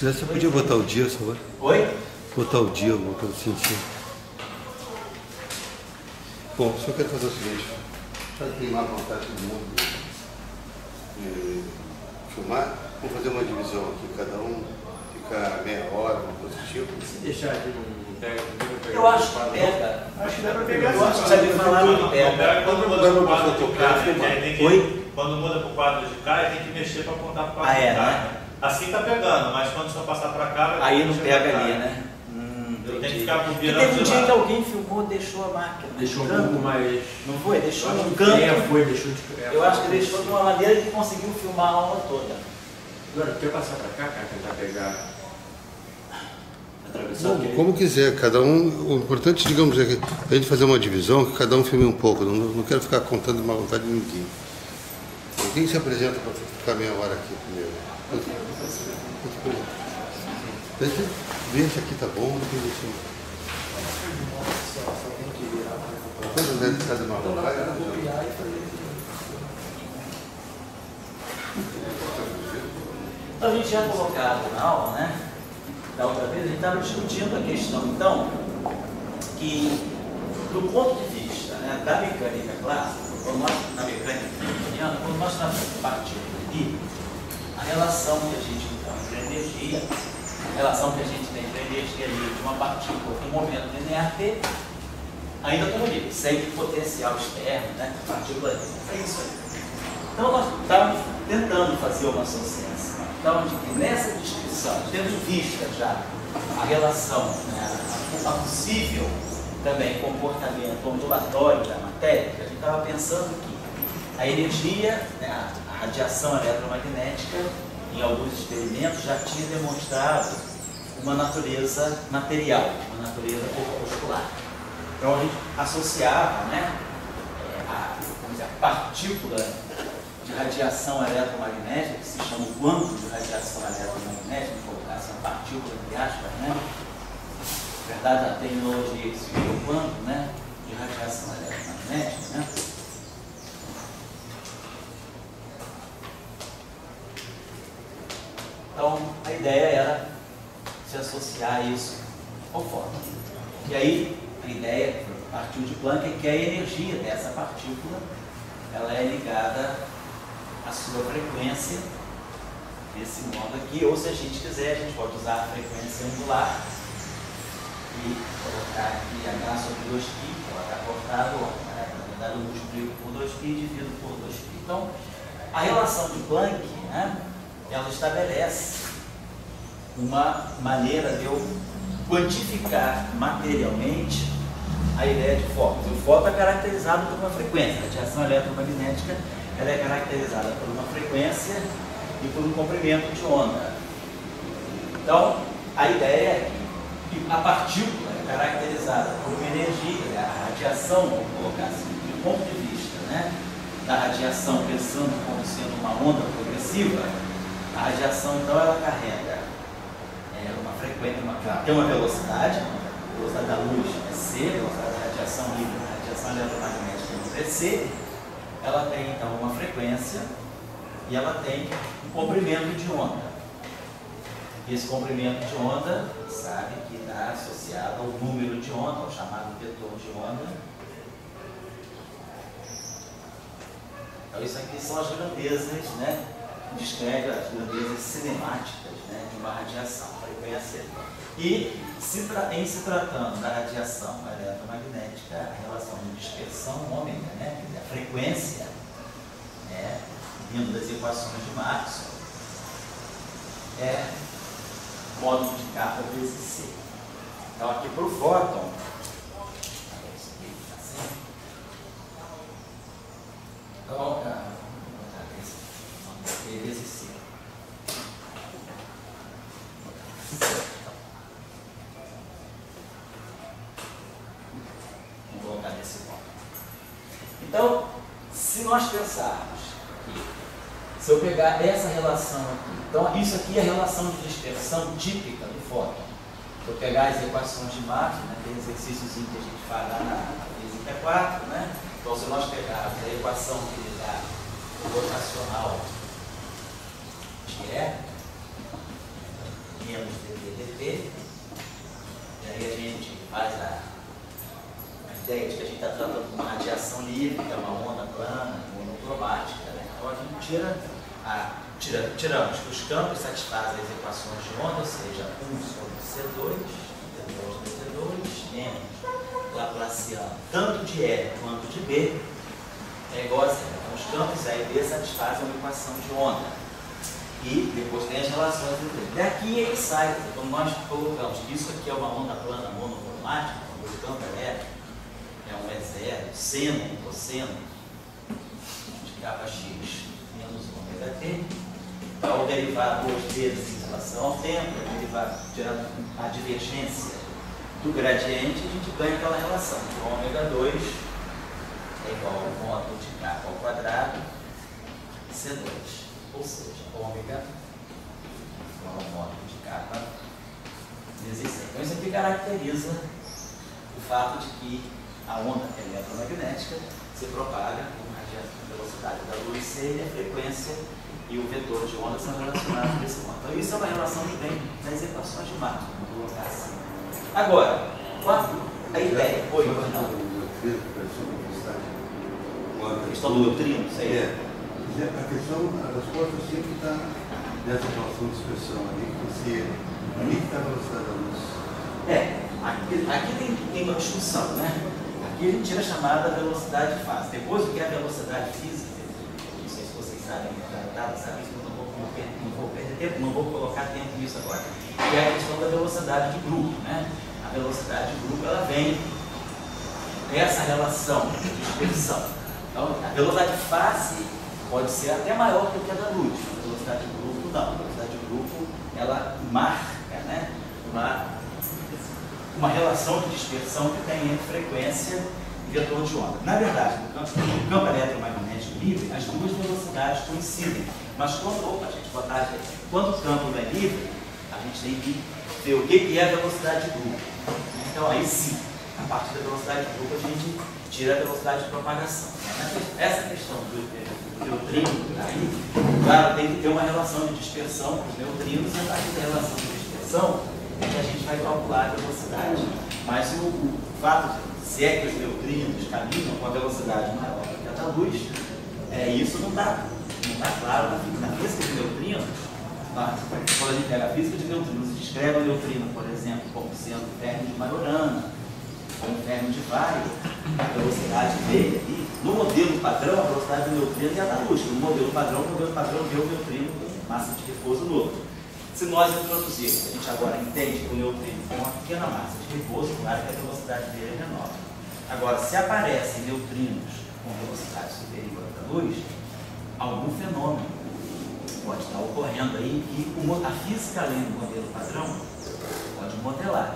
quiser, você podia botar o dia, por favor. Oi? Botar o dia, alguma coisa assim, sim. Bom, só quero fazer o seguinte. Para queimar a vontade do mundo de filmar, vamos fazer uma divisão aqui. Cada um fica meia hora, uma coisa do tipo. Se deixar aqui não pega. Eu acho que pega. Acho que dá pra pegar. Eu acho que sabe falar não pega. Quando muda pro quadro de cá, Oi? quando muda pro quadro de cá, tem que mexer para apontar pro quadro Ah, é, de cá. né? Assim tá pegando, mas quando só passar para cá, vai Aí não mexer pra pega cá. ali, né? Eu tenho que Entendi. ficar Porque virando teve um de dia lado. que alguém filmou, deixou a máquina. Deixou um no canto. pouco mais. Não foi? Deixou Acho no que canto. foi, deixou de. Eu acho que deixou de uma maneira que conseguiu filmar a aula toda. Agora, quer passar pra cá, cara, tentar pegar. Atravessar Bom, aquele. como quiser, cada um. O importante, digamos, é que a gente fazer uma divisão, que cada um filme um pouco. Não quero ficar contando uma vontade de ninguém. Quem se apresenta para ficar meia hora aqui primeiro? Vê se aqui tá bom, depois deixa. Quantos metros cada uma vai? Então a gente já colocado na aula, né? Da outra vez, a gente estava discutindo a questão, então, que do ponto de vista, né, da mecânica clássica, na mecânica newtoniana, quando nós estamos partindo ali, a relação que a gente então entre a energia, a relação que a gente tem entre a energia ali de uma partícula com um momento linear T, ainda estamos ali, sem potencial externo, né? Partícula é isso aí. Então nós estamos tentando fazer uma associação. Então, de que nessa descrição, tendo em vista já a relação, né, a possível também comportamento ondulatório da matéria, a gente estava pensando que a energia, né, a radiação eletromagnética, em alguns experimentos, já tinha demonstrado uma natureza material, uma natureza corpuscular. Então a gente associava, né, vamos dizer, a partícula de radiação eletromagnética, que se chama o quanto de radiação eletromagnética, vamos colocar essa partícula entre aspas, né? Na verdade, a terminologia seria o quanto, né, de radiação eletromagnética, né? Então, a ideia era se associar isso ao fóton. E aí, a ideia que partiu de Planck é que a energia dessa partícula ela é ligada à sua frequência, desse modo aqui, ou se a gente quiser, a gente pode usar a frequência angular e colocar aqui H sobre 2π, colocar cortado, né? Na verdade eu multiplico por 2π e divido por 2π. Então, a relação de Planck, né, ela estabelece uma maneira de eu quantificar materialmente a ideia de fóton. O fóton é caracterizado por uma frequência. A radiação eletromagnética ela é caracterizada por uma frequência e por um comprimento de onda. Então, a ideia é que a partícula é caracterizada por uma energia, né? A radiação, vamos colocar assim, do ponto de vista, né, da radiação, pensando como sendo uma onda progressiva, a radiação, então, ela carrega uma frequência, tem uma velocidade, a velocidade da luz é c, a velocidade da radiação livre, a radiação eletromagnética é c, ela tem, então, uma frequência e ela tem um comprimento de onda. E esse comprimento de onda, sabe, que está associado ao número de onda, ao chamado vetor de onda. Então, isso aqui são as grandezas, né? Descreve as grandezas cinemáticas, né, de uma radiação, frequência. E, em se tratando da radiação eletromagnética, a relação de dispersão ômega, né, quer dizer, a frequência, né, vindo das equações de Maxwell, é módulo de K vezes C. Então, aqui para o fóton, então, vezes C. Vamos colocar nesse ponto. Então, se nós pensarmos que, se eu pegar essa relação aqui, então isso aqui é a relação de dispersão típica do fóton. Se eu pegar as equações de Maxwell, né, tem exercícios que a gente faz lá na física 4, né? Então, se nós pegarmos a equação que ele dá rotacional que é menos dT. E aí a gente faz a ideia de que a gente está tratando de uma radiação livre, que é uma onda plana, monocromática, né? Então a gente tiramos que os campos satisfazem as equações de onda, ou seja, 1 sobre C2, D2 dt2, menos Laplaciano, tanto de E quanto de B, é igual a zero. Então os campos A e B satisfazem uma equação de onda. E depois tem as relações entre eles. Daqui ele sai, quando nós colocamos que isso aqui é uma onda plana monocromática, o campo elétrico é um E0, seno, cosseno de kappa x menos ômega t. Então, o derivado duas vezes em relação ao tempo, o derivado tirando a divergência do gradiente, a gente ganha aquela relação. Então, ômega 2 é igual ao módulo de kappa ao quadrado C2. Ou seja, ômega igual ao módulo de kappa vezes C. Então, isso aqui caracteriza o fato de que a onda eletromagnética se propaga com a velocidade da luz C e a frequência e o vetor de onda são relacionados nesse modo. Então, isso é uma relação que vem nas equações de Maxwell, vou colocar assim. Agora, a ideia foi... A questão do neutrino, isso aí? A questão, a resposta sempre está nessa relação de expressão ali, ali que está a velocidade da luz. Aqui tem uma discussão, né? Aqui a gente tira a chamada velocidade de fase. Depois, o que é a velocidade física, não sei se vocês sabem, sabe isso, não vou perder tempo, não vou colocar tempo nisso agora. Que é a questão da velocidade de grupo, né? A velocidade de grupo, ela vem dessa relação de dispersão. Então, a velocidade de fase pode ser até maior do que a da luz. A velocidade de grupo, não. A velocidade de grupo, ela marca, né? Uma relação de dispersão que tem entre frequência e vetor de onda. Na verdade, no campo eletromagnético livre, as duas velocidades coincidem. Mas quando o campo não é livre, a gente tem que ver o que é a velocidade de grupo. Então, aí sim, a partir da velocidade de grupo, a gente tira a velocidade de propagação. Essa questão do neutrino, aí, claro, tem que ter uma relação de dispersão com os neutrinos, e a partir da relação de dispersão, a gente vai calcular a velocidade. Mas o fato de se é que os neutrinos caminham com a velocidade maior do que a da luz, isso não está claro na física de neutrinos. Quando a gente pega a física de neutrinos e descreve o neutrino, por exemplo, como sendo fermo de Majorana, ou fermo de Weyl, a velocidade dele ali, no modelo padrão, a velocidade do neutrino é a da luz. No modelo padrão vê o neutrino com massa de repouso novo. Se nós introduzirmos, a gente agora entende que o neutrino tem uma pequena massa de repouso, claro que a velocidade dele é menor. Agora, se aparecem neutrinos com velocidade superior à da luz, algum fenômeno pode estar ocorrendo aí e a física, além do modelo padrão, pode modelar.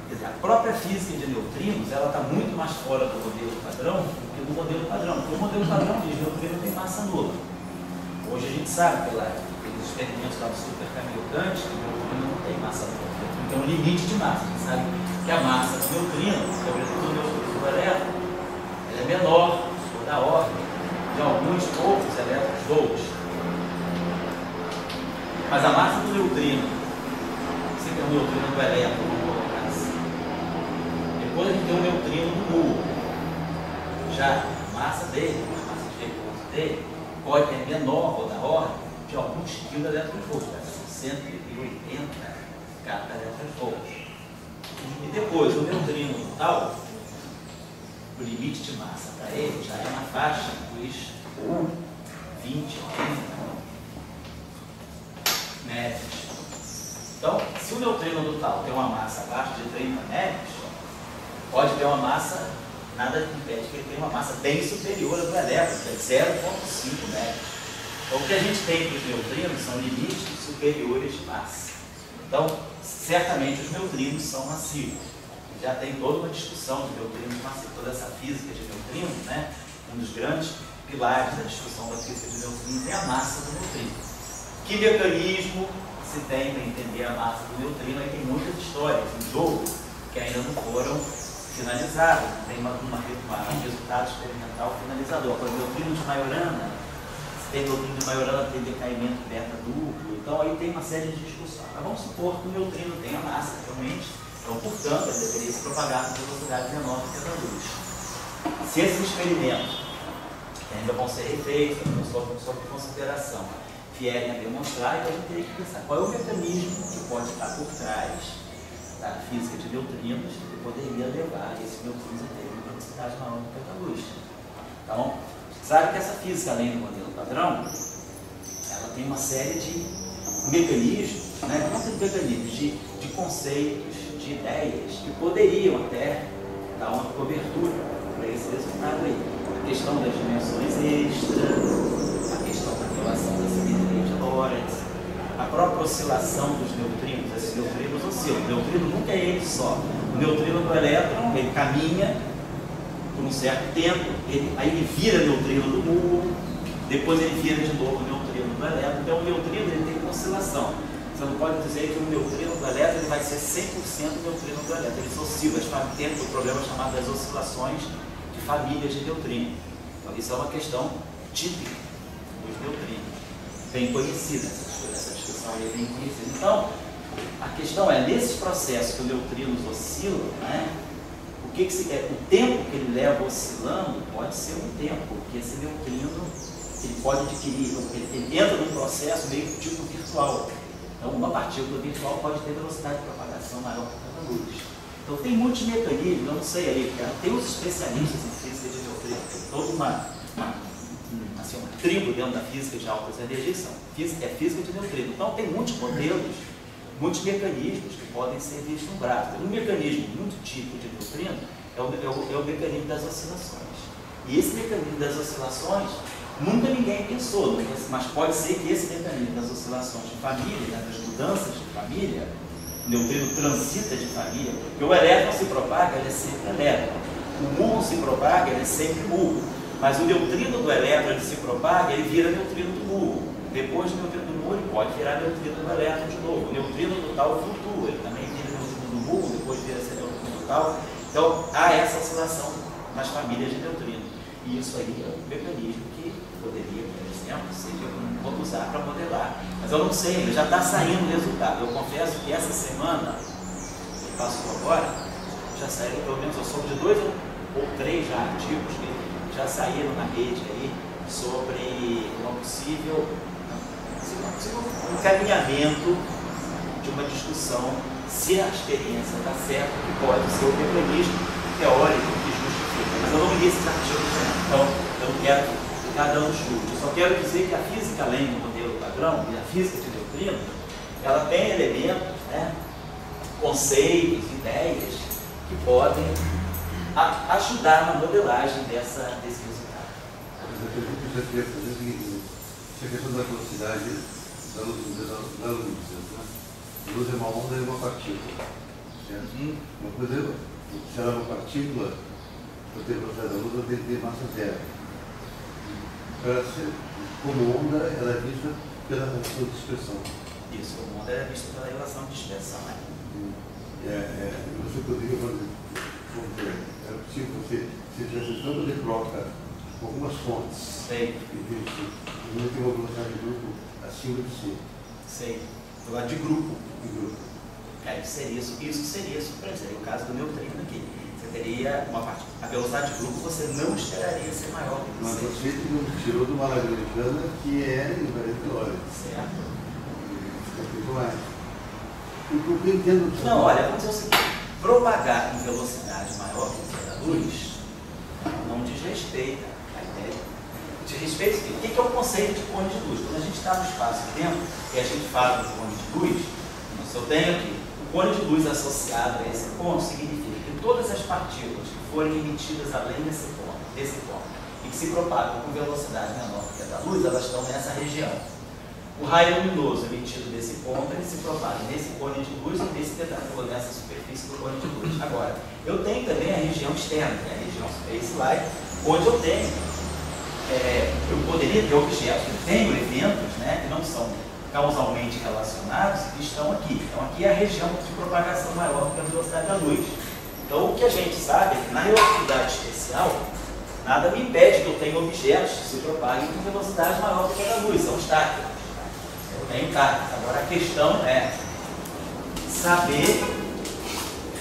Quer dizer, a própria física de neutrinos, ela está muito mais fora do modelo padrão do que do modelo padrão. Porque o modelo padrão diz que o neutrino tem massa nula. Hoje a gente sabe, pelos experimentos lá do supercaminhante, que o neutrino não tem massa nula. O neutrino tem um limite de massa. A gente sabe que a massa do neutrino, sobretudo do neutrino elétrico, ela é menor, ou da ordem de alguns poucos elétrons volts. Mas a massa do neutrino, você tem o neutrino do elétron, vamos colocar assim. Depois a gente tem o neutrino do nulo. Já a massa dele, a massa de repouso dele, pode ter menor ou da ordem de alguns quilos eletronvolts, 180 cada eletronvolts. E depois o neutrino total, o limite de massa para ele já é na faixa dos 20, 30 médios. Então, se o neutrino total tem uma massa abaixo de 30 médios, pode ter uma massa, nada impede que ele tenha uma massa bem superior à do elétron, que é 0,5 médios. Então, o que a gente tem para os neutrinos são limites superiores de massa. Então, certamente os neutrinos são massivos. Já tem toda uma discussão de neutrinos massivos, toda essa física de neutrinos, né? Um dos grandes pilares da discussão da física de neutrinos é a massa do neutrino. Que mecanismo se tem para entender a massa do neutrino? Aí tem muitas histórias em jogo que ainda não foram finalizadas, não tem um resultado experimental finalizador. Por exemplo, o neutrino de Majorana tem neutrino de Majorana, tem decaimento beta duplo, então aí tem uma série de discussões. Mas vamos supor que o neutrino tenha massa, realmente, então, portanto, ele deveria se propagar com velocidade menor do que a da luz. Se esses experimentos ainda vão ser refeitos, sob consideração, vierem a demonstrar, então a gente teria que pensar qual é o mecanismo que pode estar por trás da física de neutrinos que poderia levar esses neutrinos a terem uma velocidade maior do que a da luz. Então, sabe que essa física, além do modelo padrão, ela tem uma série de mecanismos, né? Não tem mecanismos de conceitos, de ideias que poderiam até dar uma cobertura para esse resultado aí. A questão das dimensões extras, a questão da relação da simetria de Lorentz, a própria oscilação dos neutrinos. Esses neutrinos oscilam. O neutrino nunca é ele só. O neutrino do elétron, ele caminha por um certo tempo, aí ele vira neutrino do muon, depois ele vira de novo neutrino do elétron. Então o neutrino ele tem uma oscilação. Você não pode dizer que o neutrino do elétron ele vai ser 100% neutrino do elétron. Eles oscilam, tem um problema chamado das oscilações de famílias de neutrino. Então isso é uma questão típica dos neutrinos, bem conhecida, essa discussão aí é bem conhecida. Então, a questão é, nesses processos que os neutrinos oscilam, né, o tempo que ele leva oscilando pode ser um tempo, porque esse neutrino ele pode adquirir, ele entra num processo meio tipo virtual. Então, uma partícula virtual pode ter velocidade de propagação maior que a da luz. Então, tem muitos mecanismos, eu não sei aí, tem os especialistas em física de neutrino, tem toda uma tribo dentro da física de altas energias, é física de neutrino. Então, tem muitos modelos, muitos mecanismos que podem ser vislumbrados. Um mecanismo muito típico de neutrino é o mecanismo das oscilações. E esse mecanismo das oscilações, nunca ninguém pensou, mas pode ser que esse mecanismo das oscilações de família, né, das mudanças de família, o neutrino transita de família, porque o elétron se propaga, ele é sempre elétron. O muon se propaga, ele é sempre muon. Mas o neutrino do elétron, ele se propaga, ele vira neutrino do muon. Depois do neutrino do muon, ele pode virar neutrino do elétron de novo. O neutrino do tal flutua, ele também vira neutrino do muon, depois vira ser neutrino do tal. Então, há essa oscilação nas famílias de neutrino. E isso aí é um mecanismo que poderia, por exemplo, vou usar para modelar. Mas eu não sei ainda, já está saindo o resultado. Eu confesso que essa semana, que passou agora, já saíram, pelo menos eu soube de 2 ou 3 já artigos que já saíram na rede aí sobre um possível encaminhamento de uma discussão se a experiência está certa, que pode ser o mecanismo teórico que justifica. Mas eu não li esses artigos, então eu não quero ficar dando chute. Eu só quero dizer que a física, além do modelo padrão, e a física de neutrino, ela tem elementos, né, conceitos, ideias que podem ajudar na modelagem desse resultado. Eu queria fazer o seguinte, a questão da velocidade da luz, né? A luz é uma onda e uma partícula, certo? Uma coisa, se ela é uma partícula, para ter velocidade da luz, ela tem que ter massa zero. Para ser como onda, ela é vista pela relação de dispersão. Isso, como onda é vista pela relação de dispersão, né? Você poderia fazer, era possível você, se tivesse tanto de troca com algumas fontes, sei, e não tem uma velocidade de grupo acima de si. Sei, falar de grupo. Isso seria surpresa. O caso do neutrino aqui. Você teria a velocidade de grupo, você não esperaria ser maior do que mas você tirou de uma lagrangiana que é invariante teórica. Certo. Fica muito mais. O que eu entendo... Não, olha, vamos dizer o seguinte, propagar em velocidade maior do que a da luz não diz respeito à ideia. Diz respeito o que é o conceito de cone de luz? Quando a gente está no espaço-tempo e a gente fala do cone de luz, se eu tenho aqui o cone de luz associado a esse ponto, significa que todas as partículas que forem emitidas além desse ponto, e que se propagam com velocidade menor que a da luz, elas estão nessa região. O raio luminoso emitido desse ponto, ele se propaga nesse cone de luz e nesse pedaço, nessa superfície do cone de luz. Agora, eu tenho também a região externa, que é a região space-light, onde eu tenho, eu poderia ter objetos, eu tenho eventos, né, que não são causalmente relacionados, que estão aqui. Então, aqui é a região de propagação maior que a velocidade da luz. Então, o que a gente sabe é que na relatividade especial, Nada me impede que eu tenha objetos que se propaguem com velocidade maior do que a da luz, são obstáculos. Eu tenho cargas. Agora a questão é saber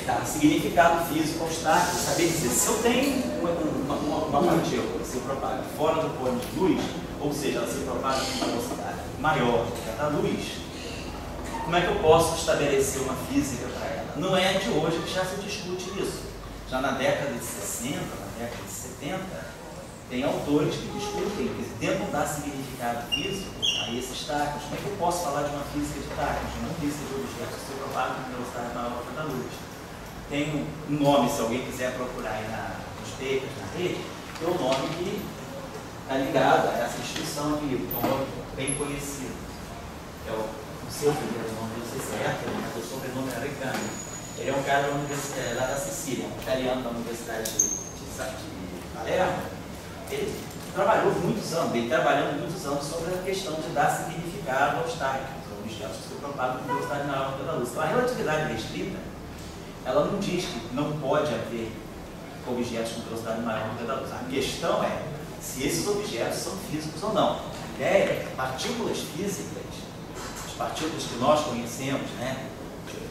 o significado físico obstáculo, saber dizer se eu tenho uma partícula que se propaga fora do cone de luz, ou seja, ela se propaga com uma velocidade maior do que a da luz, como é que eu posso estabelecer uma física para ela? Não é de hoje que já se discute isso. Já na década de 60, na década de 70, tem autores que discutem, que tentam dar significado físico a esses tacos. Como é que eu posso falar de uma física de tacos, de uma física de objetos que se propagam com velocidade maior que a da luz? Tem um nome, se alguém quiser procurar aí nos papers, na rede, tem um nome que está ligado a essa instituição aqui, um nome bem conhecido. É o seu primeiro nome, não sei se é certo, mas o sobrenome é americano. Ele é um cara lá da Sicília, um italiano da Universidade de Palermo. Ele trabalhou muitos anos, vem trabalhando muitos anos sobre a questão de dar significado aos tacos, objetos que se propagam com velocidade maior que a da luz. Então a relatividade restrita, ela não diz que não pode haver objetos com velocidade maior que a da luz. A questão é se esses objetos são físicos ou não. A ideia é que partículas físicas, as partículas que nós conhecemos, né,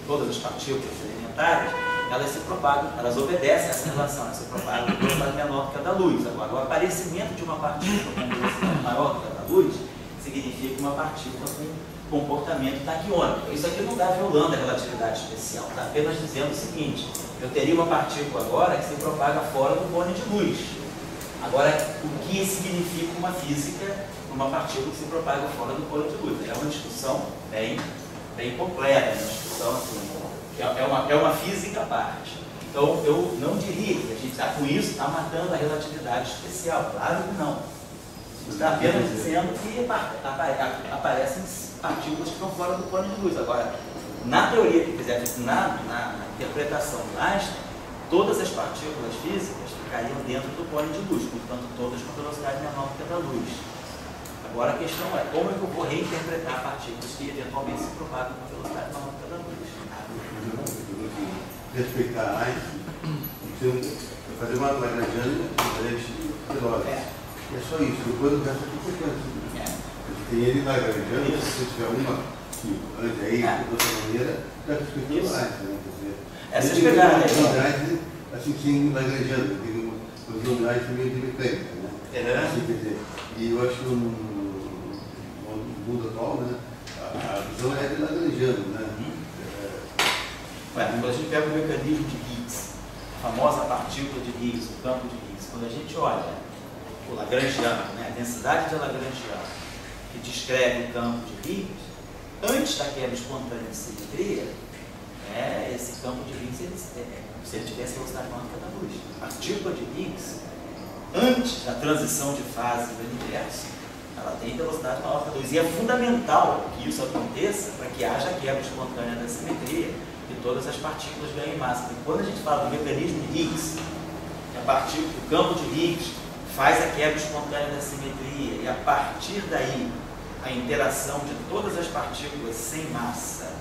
todas as partículas elementares, elas se propagam, elas obedecem a essa relação, elas se propagam com velocidade menor que a da luz. Agora, o aparecimento de uma partícula com velocidade maior que a da luz significa uma partícula com comportamento taquiônico. Isso aqui não está violando a relatividade especial, está apenas dizendo o seguinte: eu teria uma partícula agora que se propaga fora do cone de luz. Agora, o que significa uma física, uma partícula que se propaga fora do cone de luz? É uma discussão bem completa, uma discussão assim, é uma física à parte. Então, eu não diria que a gente está com isso, está matando a relatividade especial. Claro que não. Está apenas dizendo que aparecem partículas que estão fora do cone de luz. Agora, na teoria que fizer, na interpretação do Einstein, todas as partículas físicas ficariam dentro do cone de luz, portanto, todas com velocidade menor que a da luz. Agora, a questão é como é que eu vou reinterpretar partículas que eventualmente se propagam com velocidade menor que a da luz. Respeitar Einstein, fazer uma Lagrangiana diferente de lógica. É só isso, depois o resto é consequência. Tem ele Lagrangiano, se tiver uma que ande aí de outra maneira, já respeitou Einstein. Essa é a Einstein, assim, sem Lagrangiano, tem os nominais meio de mecânica, né? Assim, quer dizer, e eu acho que no mundo atual, né, a visão é de Lagrangiano, né? Quando a gente pega o mecanismo de Higgs, a famosa partícula de Higgs, o campo de Higgs, quando a gente olha o Lagrangiano, né, a densidade de Lagrangiano, que descreve o campo de Higgs, antes da quebra espontânea de simetria, esse campo de Higgs, se ele tivesse velocidade maior que a da luz. A partícula de Higgs, antes da transição de fase do universo, ela tem velocidade maior que a da luz. E é fundamental que isso aconteça para que haja quebra espontânea da simetria e todas as partículas ganhem massa. E quando a gente fala do mecanismo de Higgs, que o campo de Higgs faz a quebra espontânea da simetria, e a partir daí a interação de todas as partículas sem massa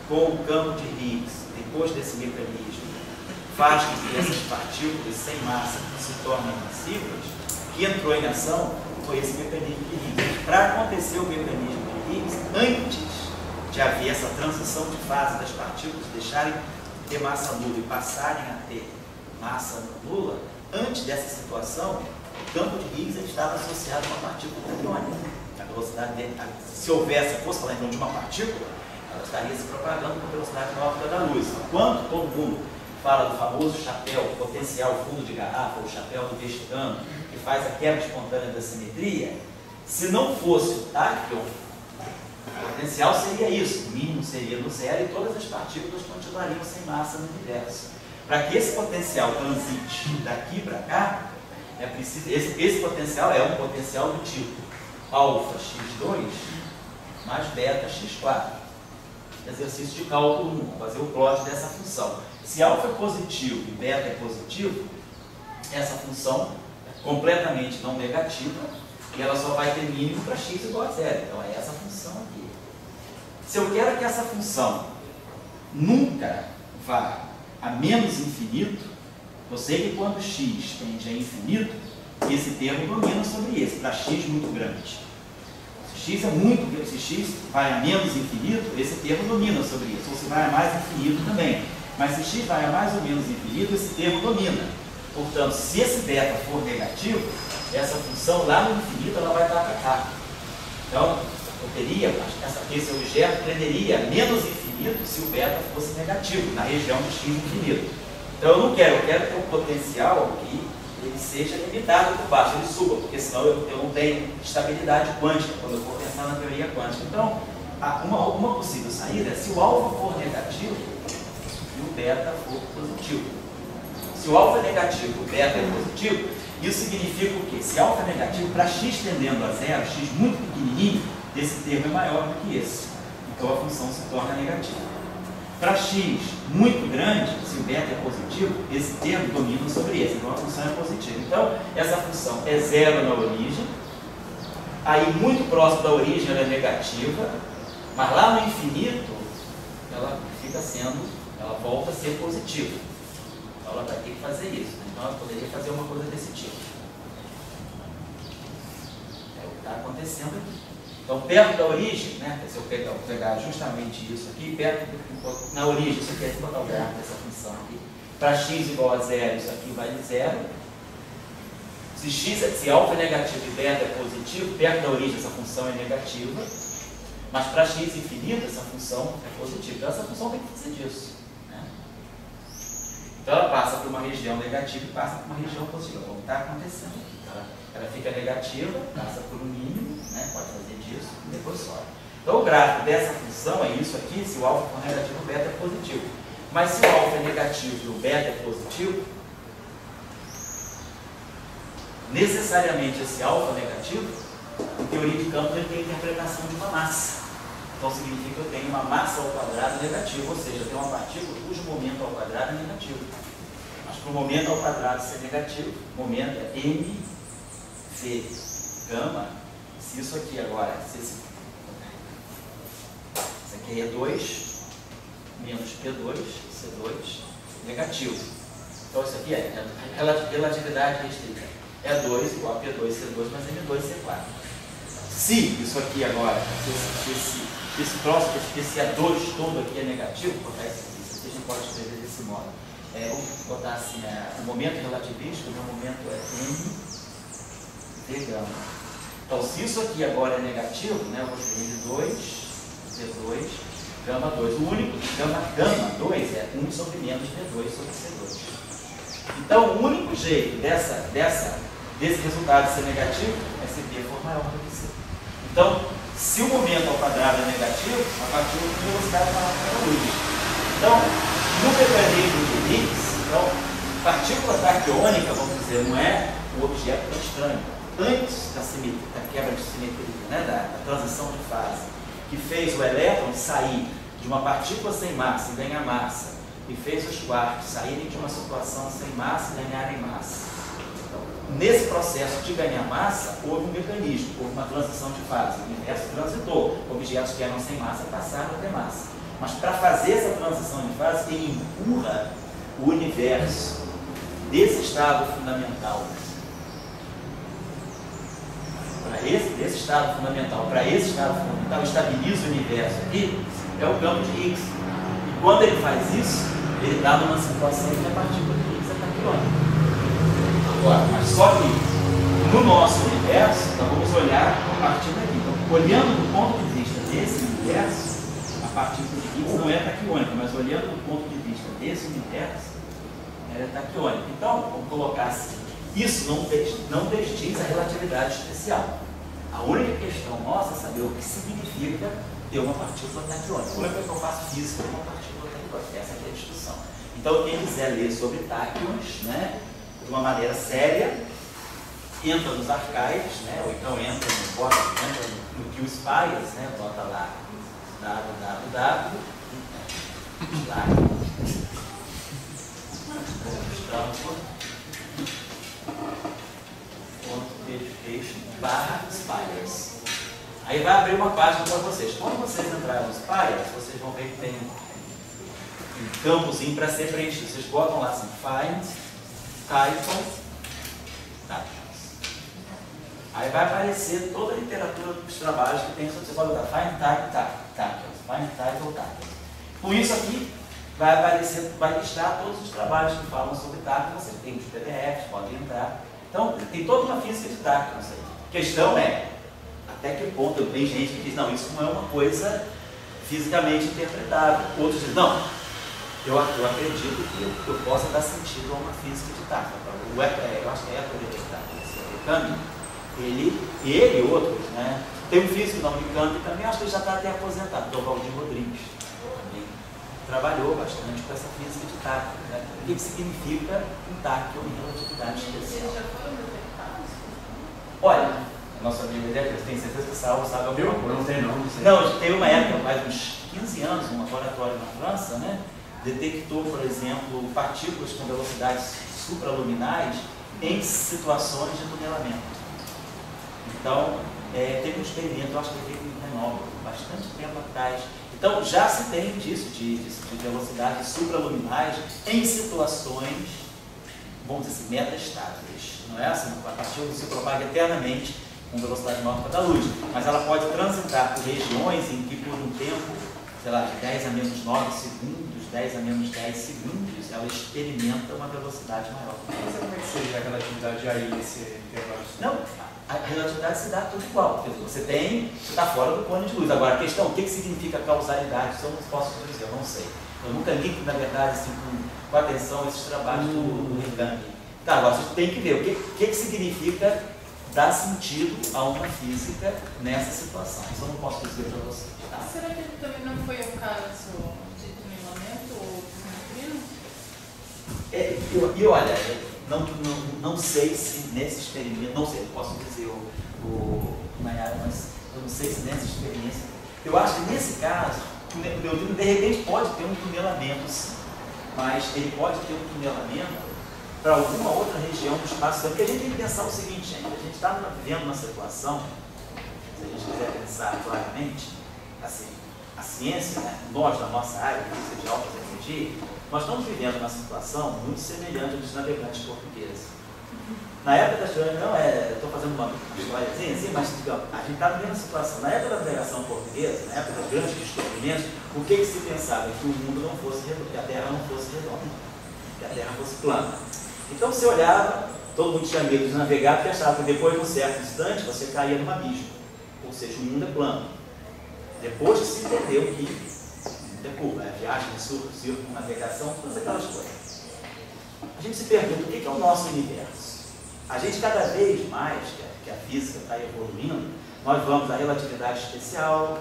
com o campo de Higgs, depois desse mecanismo, faz com que essas partículas sem massa se tornem massivas, que entrou em ação foi esse mecanismo de Higgs. Para acontecer o mecanismo de Higgs, antes de haver essa transição de fase das partículas deixarem de ter massa nula e passarem a ter massa nula, antes dessa situação, o campo de Higgs estava associado a uma partícula taquiônica. A velocidade dele, se fosse falar então de uma partícula, ela estaria se propagando com velocidade maior que a da luz. Enquanto todo mundo fala do famoso chapéu potencial fundo de garrafa, ou chapéu do Vesticano, que faz a quebra espontânea da simetria, se não fosse o táquion, o potencial seria isso, o mínimo seria no zero e todas as partículas continuariam sem massa no universo. Para que esse potencial transite daqui para cá, é preciso, esse potencial é um potencial do tipo alfa x2 mais beta x4. Exercício de cálculo 1, vamos fazer o plot dessa função. Se alfa é positivo e beta é positivo, essa função é completamente não negativa e ela só vai ter mínimo para x igual a zero. Então é essa função aqui. Se eu quero que essa função nunca vá a menos infinito, eu sei que quando x tende a infinito, esse termo domina sobre esse, para x muito grande. Se x é muito grande, se x vai a menos infinito, esse termo domina sobre isso, ou se vai a mais infinito também. Mas se x vai a mais ou menos infinito, esse termo domina. Portanto, se esse beta for negativo, essa função lá no infinito ela vai dar para cá. Então, eu teria, esse objeto prenderia menos infinito se o beta fosse negativo, na região de x infinito. Então eu não quero, eu quero ter um potencial que ele seja limitado por baixo, ele suba, porque senão eu não tenho estabilidade quântica quando eu for pensar na teoria quântica. Então, uma possível saída é se o alfa for negativo e o beta for positivo. Se o alfa é negativo e o beta é positivo, isso significa o quê? Se alfa é negativo, para x tendendo a zero, x muito pequenininho, esse termo é maior do que esse. Então a função se torna negativa. Para x muito grande, se o beta é positivo, esse termo domina sobre esse, então a função é positiva. Então, essa função é zero na origem, aí muito próximo da origem ela é negativa, mas lá no infinito ela fica sendo, ela volta a ser positiva. Então ela vai ter que fazer isso. Então ela poderia fazer uma coisa desse tipo. É o que está acontecendo aqui. Então, perto da origem, né, se eu pegar justamente isso aqui, na origem, isso aqui é botar o gráfico dessa função aqui. Para x igual a zero, isso aqui vale zero. Se alfa é negativo e beta é positivo, perto da origem essa função é negativa. Mas para x infinito, essa função é positiva. Então, essa função tem que fazer disso. Né? Então, ela passa por uma região negativa e passa por uma região positiva. Como está acontecendo aqui. Ela fica negativa, passa por um mínimo, né? Pode fazer disso e depois sobe. Então o gráfico dessa função é isso aqui, se o alfa for negativo, o beta é positivo. Mas se o alfa é negativo e o beta é positivo, necessariamente esse alfa negativo, em teoria de campos, ele tem a interpretação de uma massa. Então significa que eu tenho uma massa ao quadrado negativa, ou seja, eu tenho uma partícula cujo momento ao quadrado é negativo. Mas para o momento ao quadrado ser negativo, o momento é m V gama, se isso aqui agora, se isso aqui é 2 menos P2, C2, negativo. Então isso aqui é relatividade restrita. É 2 igual a P2, C2 mais M2, C4. Se isso aqui agora, esse próximo, esse A2 todo aqui é negativo, vou botar isso aqui a gente pode escrever desse modo. Vamos botar assim, o momento relativístico, o meu momento é M V gama. Então, se isso aqui agora é negativo, né, eu vou escrever 2, V2, gama 2. O único gama 2 é 1 sobre menos V2 sobre C2. Então, o único jeito desse resultado ser negativo é se V for maior do que C. Então, se o momento ao quadrado é negativo, a partícula tem velocidade maior que a luz. Então, no mecanismo de Higgs, então, partícula taquiônica, vamos dizer, não é um objeto tão estranho. Antes da quebra de simetria, né, da transição de fase, que fez o elétron sair de uma partícula sem massa e ganhar massa, e fez os quarks saírem de uma situação sem massa e ganharem massa. Então, nesse processo de ganhar massa, houve um mecanismo, houve uma transição de fase. O universo transitou, objetos que eram sem massa passaram a ter massa. Mas para fazer essa transição de fase, ele empurra o universo desse estado fundamental desse estado fundamental para esse estado fundamental, estabiliza o universo aqui, é o campo de Higgs. E quando ele faz isso, ele dá numa situação que a partícula de Higgs é taquiônica. Agora, mas só que no nosso universo, nós vamos olhar a partir daqui. Então, olhando do ponto de vista desse universo, a partícula de Higgs não é taquiônica, mas olhando do ponto de vista desse universo, ela é taquiônica. Então, vamos colocar assim. Isso não desdiz a relatividade especial. A única questão nossa é saber o que significa ter uma partícula taquiônica. Como é que eu faço física com uma partícula taquiônica? Essa aqui é a discussão. Então, quem quiser ler sobre táquions, né, de uma maneira séria, entra nos archives, né, ou então entra no QSpice, né, bota lá www. Spires. Aí vai abrir uma página para vocês. Quando vocês entrarem nos Spires, vocês vão ver que tem um campozinho para ser preenchido. Vocês botam lá assim, find title táquions. Aí vai aparecer toda a literatura dos trabalhos que tem sobre o Fine Title Tachyons. Com isso aqui, vai aparecer, vai listar todos os trabalhos que falam sobre Tachyons, você tem os PDFs, pode entrar. Então, tem toda uma física de Tachyons aí. A questão é, até que ponto, tem gente que diz, não, isso não é uma coisa fisicamente interpretável. Outros dizem, não, eu acredito que eu possa dar sentido a uma física de Tachyons. Eu acho que é a teoria de Tachyons, ele e outros, né? Tem um físico da Unicamp também, acho que ele já está até aposentado, que é o Valdir Rodrigues. Também trabalhou bastante com essa física de Tachyons, né? O que significa um Tachyon em relatividade especial? Eles já foram detectados? Olha, nosso amigo Edgar, tem certeza que o Saulo sabe alguma coisa? Não tem não. Não, teve uma época, faz uns 15 anos, um laboratório na França, né? Detectou, por exemplo, partículas com velocidades supraluminais em situações de tunelamento. Então, teve um experimento, eu acho que foi feito em Grenoble, bastante tempo atrás. Então, já se tem disso, de velocidades supraluminais em situações, vamos dizer assim, metastáveis. Não é assim, a partícula se propaga eternamente com velocidade maior que a da luz, mas ela pode transitar por regiões em que, por um tempo, sei lá, de 10 a menos 9 segundos, 10 a menos 10 segundos, ela experimenta uma velocidade maior. Mas como é que seria a relatividade aí nesse intervalo? Não, a relatividade se dá tudo igual. Você está fora do cone de luz. Agora, a questão, o que significa causalidade? Isso eu não posso dizer, eu não sei. Eu nunca li, na verdade, assim, com atenção esses trabalhos do Recamp. Tá, agora você tem que ver o que significa dar sentido a uma física nessa situação. Isso eu não posso dizer para você. Tá? Será que também não foi um caso de tunelamento ou de neutrino? E olha, não sei se nesse experimento, não sei, eu posso dizer Nayara, mas eu não sei se nessa experiência, eu acho que nesse caso, o neutrino de repente pode ter um tunelamento, sim, mas ele pode ter um tunelamento para alguma outra região do espaço, porque a gente tem que pensar o seguinte, gente, a gente está vivendo uma situação, se a gente quiser pensar claramente, assim, a ciência, né, nós da nossa área, física de alta energia, nós estamos vivendo uma situação muito semelhante dos navegantes portugueses. Na época das estou fazendo uma historiazinha assim, mas a gente está vivendo uma situação. Na época da navegação portuguesa, na época dos grandes descobrimentos, o que se pensava? Que o mundo não fosse redondo, que a Terra não fosse redonda, que a Terra fosse plana. Então você olhava, todo mundo tinha medo de navegar, porque achava que depois de um certo instante você caía num abismo, ou seja, o mundo é plano. Depois que se entendeu que é curva, é viagem, circunnavegação, todas aquelas coisas. A gente se pergunta o que é o nosso universo. A gente cada vez mais, que a física está evoluindo, nós vamos à relatividade especial,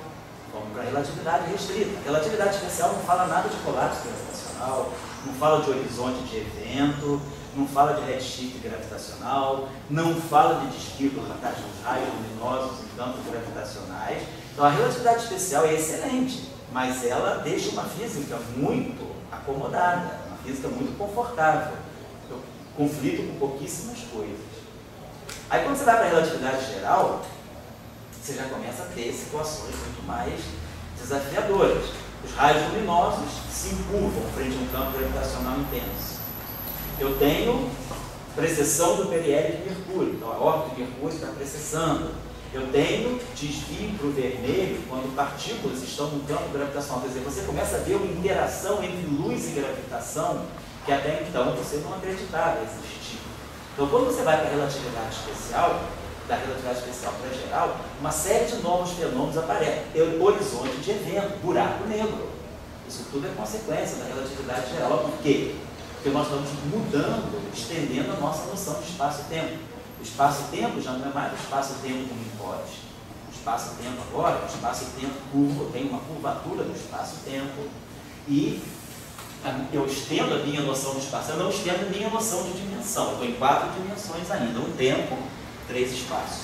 vamos para a relatividade restrita. A relatividade especial não fala nada de colapso gravitacional, não fala de horizonte de evento, não fala de redshift gravitacional, não fala de desvio por vantagem dos raios luminosos em campos gravitacionais. Então a relatividade especial é excelente, mas ela deixa uma física muito acomodada, uma física muito confortável. Eu conflito com pouquíssimas coisas. Aí quando você vai para a relatividade geral, você já começa a ter situações muito mais desafiadoras. Os raios luminosos se encurvam frente a um campo gravitacional intenso. Eu tenho precessão do periélio de Mercúrio, então a órbita de Mercúrio está precessando. Eu tenho desvio para o vermelho quando partículas estão no campo gravitacional. Quer dizer, você começa a ver uma interação entre luz e gravitação que até então você não acreditava existir. Então, quando você vai para a relatividade especial, da relatividade especial para a geral, uma série de novos fenômenos aparecem. Horizonte de evento, buraco negro. Isso tudo é consequência da relatividade geral. Por quê? Porque nós estamos mudando, estendendo a nossa noção de espaço-tempo. O espaço-tempo já não é mais o espaço-tempo como hipótese. O espaço-tempo agora, o espaço-tempo curvo, tem uma curvatura do espaço-tempo e eu estendo a minha noção de espaço, eu não estendo a minha noção de dimensão. Eu estou em 4 dimensões ainda, um tempo, 3 espaços.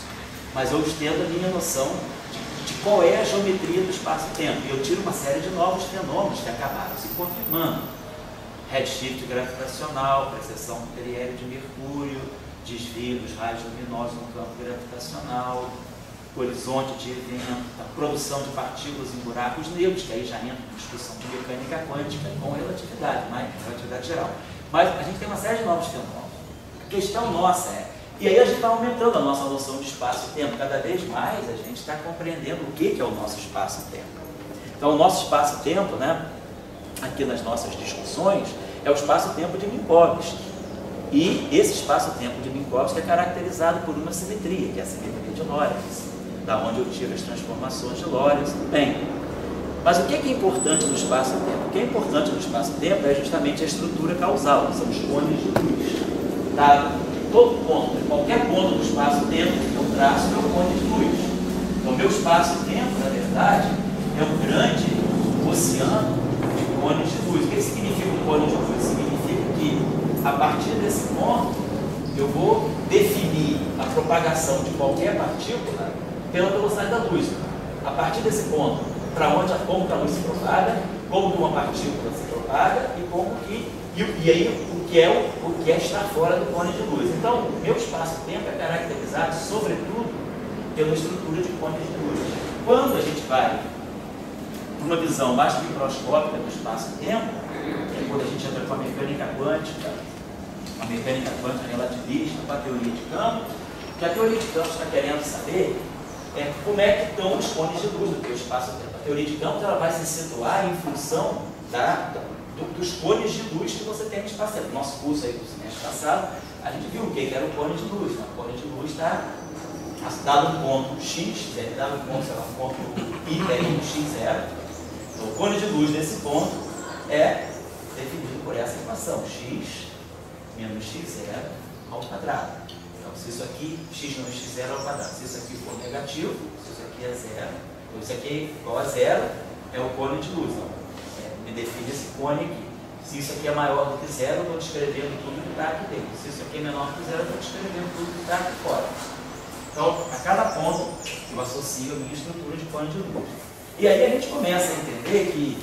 Mas eu estendo a minha noção de qual é a geometria do espaço-tempo. E eu tiro uma série de novos fenômenos que acabaram se confirmando. Redshift gravitacional, precessão do periélio de Mercúrio, desvio dos raios luminosos no campo gravitacional, horizonte de evento, a produção de partículas em buracos negros, que aí já entra na discussão de mecânica quântica com relatividade, relatividade geral. Mas a gente tem uma série de novos fenômenos. A questão nossa é, E aí a gente vai aumentando a nossa noção de espaço e tempo. Cada vez mais a gente está compreendendo o que é o nosso espaço e tempo. Então o nosso espaço e tempo, né, aqui nas nossas discussões, é o espaço-tempo de Minkowski. E esse espaço-tempo de Minkowski é caracterizado por uma simetria, que é a simetria de Lorentz, da onde eu tiro as transformações de Lorentz também. Mas o que é importante no espaço-tempo? O que é importante no espaço-tempo é justamente a estrutura causal, que são os cones de luz. Dado todo ponto, qualquer ponto do espaço-tempo que eu traço, meu cone de luz. Então, meu espaço-tempo, na verdade, é um grande oceano de cones de luz. O que significa um cone de luz? Significa que, a partir desse ponto, eu vou definir a propagação de qualquer partícula pela velocidade da luz. A partir desse ponto, como que a luz se propaga, como que uma partícula se propaga e aí o que é estar fora do cone de luz. Então, o meu espaço-tempo é caracterizado, sobretudo, pela estrutura de cones de luz. Quando a gente vai para uma visão mais microscópica do espaço-tempo, é quando a gente entra com a mecânica quântica relativista, com a teoria de campo, que a teoria de campo está querendo saber como é que estão os cones de luz do teu espaço-tempo. A teoria de campo ela vai se situar em função dos cones de luz que você tem no espaço-tempo. Nosso curso aí do semestre passado, a gente viu o que era o cone de luz. O cone de luz está dado um ponto x, dado um ponto i, um x0. Então, o cone de luz desse ponto é definido por essa equação, x menos x0 ao quadrado. Então, se isso aqui, x menos x0 ao quadrado, se isso aqui for negativo, se isso aqui é zero, ou isso aqui é igual a zero, é o cone de luz. Então, me define esse cone aqui. Se isso aqui é maior do que zero, eu estou descrevendo tudo que está aqui dentro. Se isso aqui é menor que zero, eu estou descrevendo tudo que está aqui fora. Então, a cada ponto, eu associo a minha estrutura de cone de luz. E aí a gente começa a entender que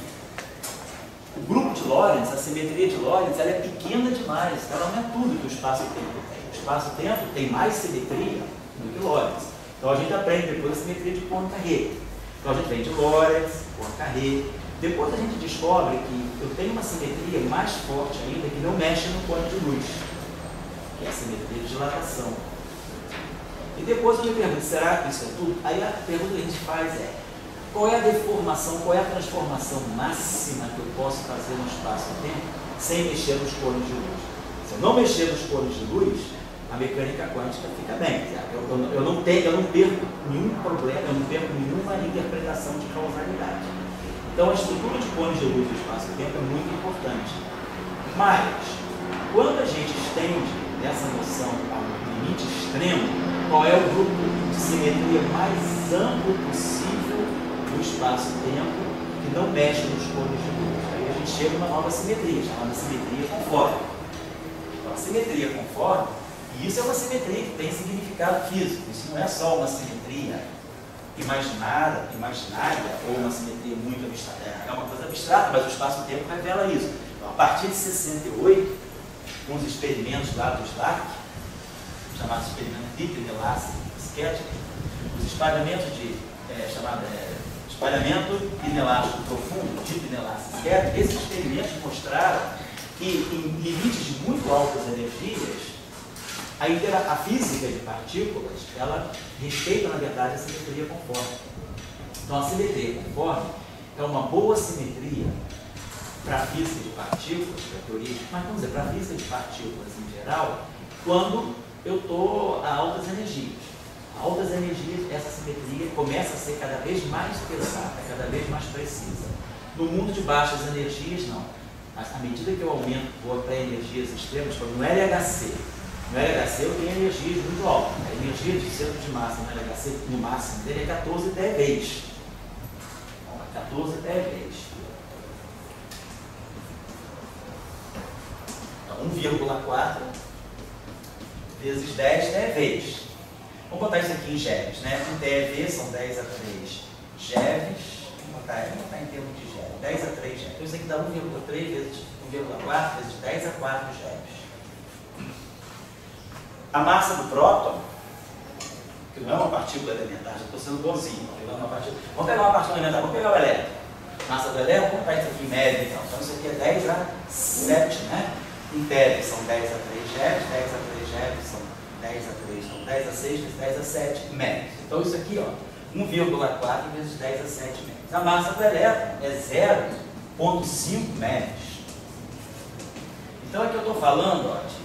o grupo de Lorentz, a simetria de Lorentz, ela é pequena demais. Ela não é tudo que o espaço-tempo tem. O espaço-tempo tem mais simetria do que Lorentz. Então, a gente aprende depois a simetria de Poincaré. Então, a gente vem de Lorentz, Poincaré. Depois a gente descobre que eu tenho uma simetria mais forte ainda que não mexe no cone de luz, que é a simetria de dilatação. E depois eu me pergunto, será que isso é tudo? Aí a pergunta que a gente faz é, qual é a deformação, qual é a transformação máxima que eu posso fazer no espaço-tempo sem mexer nos cones de luz? Se eu não mexer nos cones de luz, a mecânica quântica fica bem. Eu não perco nenhum problema, eu não perco nenhuma interpretação de causalidade. Então, a estrutura de cones de luz do espaço-tempo é muito importante. Mas, quando a gente estende essa noção ao limite extremo, qual é o grupo de simetria mais amplo possível do espaço-tempo que não mexe nos cones de luz? Aí a gente chega a uma nova simetria, chamada simetria conforme. Então, a simetria conforme, e isso é uma simetria que tem significado físico. Isso não é só uma simetria imaginária ou uma simetria muito abstrata. É uma coisa abstrata, mas o espaço-tempo revela isso. Então, a partir de 68, com os experimentos lá do Slack, chamados experimentos Deep Inelastic Scattering, os espalhamentos espalhamento inelástico profundo, Deep Inelastic Scattering, esses experimentos mostraram que em limites de muito altas energias, a física de partículas, ela respeita, na verdade, a simetria conforme. Então, a simetria conforme é uma boa simetria para a física de partículas, para a teoria, mas vamos dizer, para a física de partículas em geral, quando eu estou a altas energias. A altas energias, essa simetria começa a ser cada vez mais pesada, cada vez mais precisa. No mundo de baixas energias, não. Mas à medida que eu aumento, vou para energias extremas, como no LHC, no LHC eu tenho energias muito altas. A energia de centro de massa no LHC, no máximo dele, é 14 TeV. 14 TeV. Então, 1,4 vezes 10 TeV. Vamos botar isso aqui em GeVs, né? Um TeV são 10 a 3 GeVs. Vamos botar em termos de GeV. 10 a 3 GeVs. Então, isso aqui dá 1,3 vezes 1,4 vezes 10 a 4 GeVs. A massa do próton, que não é uma partícula elementar, já estou sendo bonzinho, pegando uma partícula. Vamos pegar uma partícula elementar, vamos pegar o elétron. Massa do elétron, vamos botar isso aqui em média, então. Então isso aqui é 10 a 7, né? Em TeV são 10 a 3 GeVs, 10 a 3 GeVs são 10 a 3, então 10 a 6 vezes 10 a 7 metros. Então isso aqui, ó, 1,4 vezes 10 a 7 metros. A massa do elétron é 0,5 metros. Então aqui eu estou falando, ó, de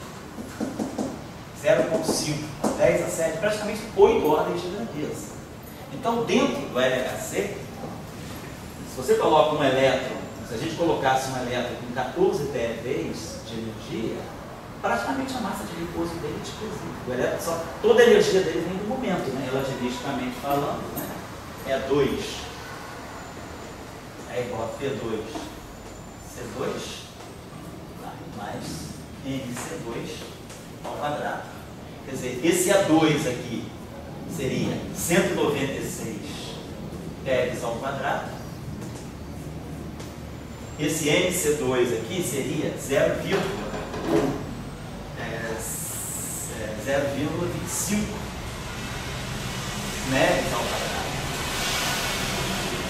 0,5, 10 a 7, praticamente 8 ordens de grandeza. Então dentro do LHC, se você coloca um elétron, se a gente colocasse um elétron com 14 TeVs de energia, praticamente a massa de repouso dele é explosiva. O elétron, toda a energia dele vem do momento, né? Relativisticamente falando, né? É 2. É igual a P2. C2 mais MC2 ao quadrado. Quer dizer, esse A2 aqui seria 196 TeVs ao quadrado. Esse MC2 aqui seria 0,25 MeV ao quadrado.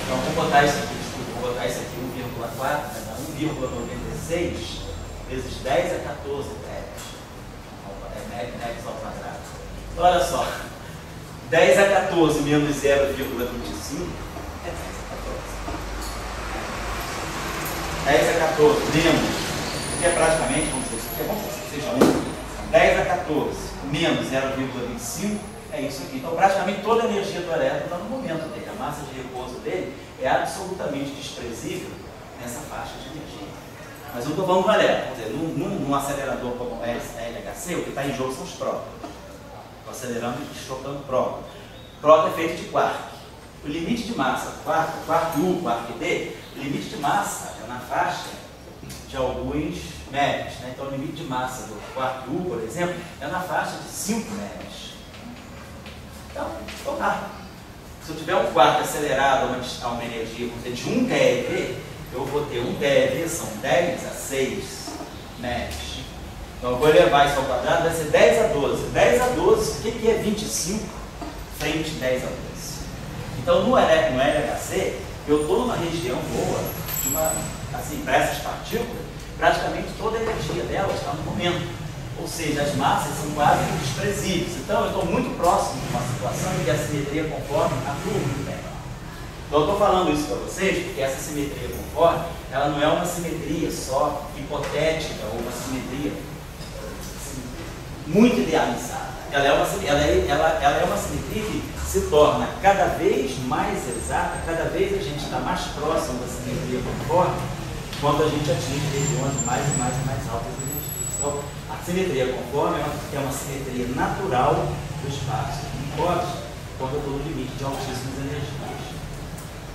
Então, vou botar isso aqui, desculpa, vou botar isso aqui 1,4, vai dar 1,96 vezes 10 a 14 MeV ao quadrado. Então, olha só, 10 a 14 menos 0,25 é 10 a 14. 10 a 14 menos, que é praticamente, vamos dizer, isso aqui é bom que seja 1. 10 a 14 menos 0,25 é isso aqui. Então, praticamente toda a energia do elétron está no momento dele. A massa de repouso dele é absolutamente desprezível nessa faixa de energia. Mas eu estou falando do elétron, quer dizer, num acelerador como o LHC, o que está em jogo são os prótons. Estou acelerando e chocando próton. Próton é feito de quark. O limite de massa, quark U, quark D, o limite de massa é na faixa de alguns MeVs, né? Então o limite de massa do quark U, por exemplo, é na faixa de 5 MeVs. Então, tá. Se eu tiver um quark acelerado a uma energia, vamos dizer, de 1 TeV, eu vou ter 1 TeV, são 10 a 6 MeVs. Então eu vou elevar isso ao quadrado, vai ser 10 a 12. 10 a 12, o que é 25 frente a 10 a 12? Então no LHC, eu estou numa região boa, de uma, assim, para essas partículas, praticamente toda a energia delas está no momento. Ou seja, as massas são quase desprezíveis. Então eu estou muito próximo de uma situação em que a simetria conforme atua muito bem. Então eu estou falando isso para vocês porque essa simetria conforme, ela não é uma simetria só hipotética ou uma simetria assim, muito idealizada. Ela é uma simetria que se torna cada vez mais exata, cada vez a gente está mais próximo da simetria conforme quando a gente atinge regiões mais e mais altas de energia. Então, a simetria conforme é uma simetria natural do espaço de Minkowski quando eu estou no limite de altíssimas energias.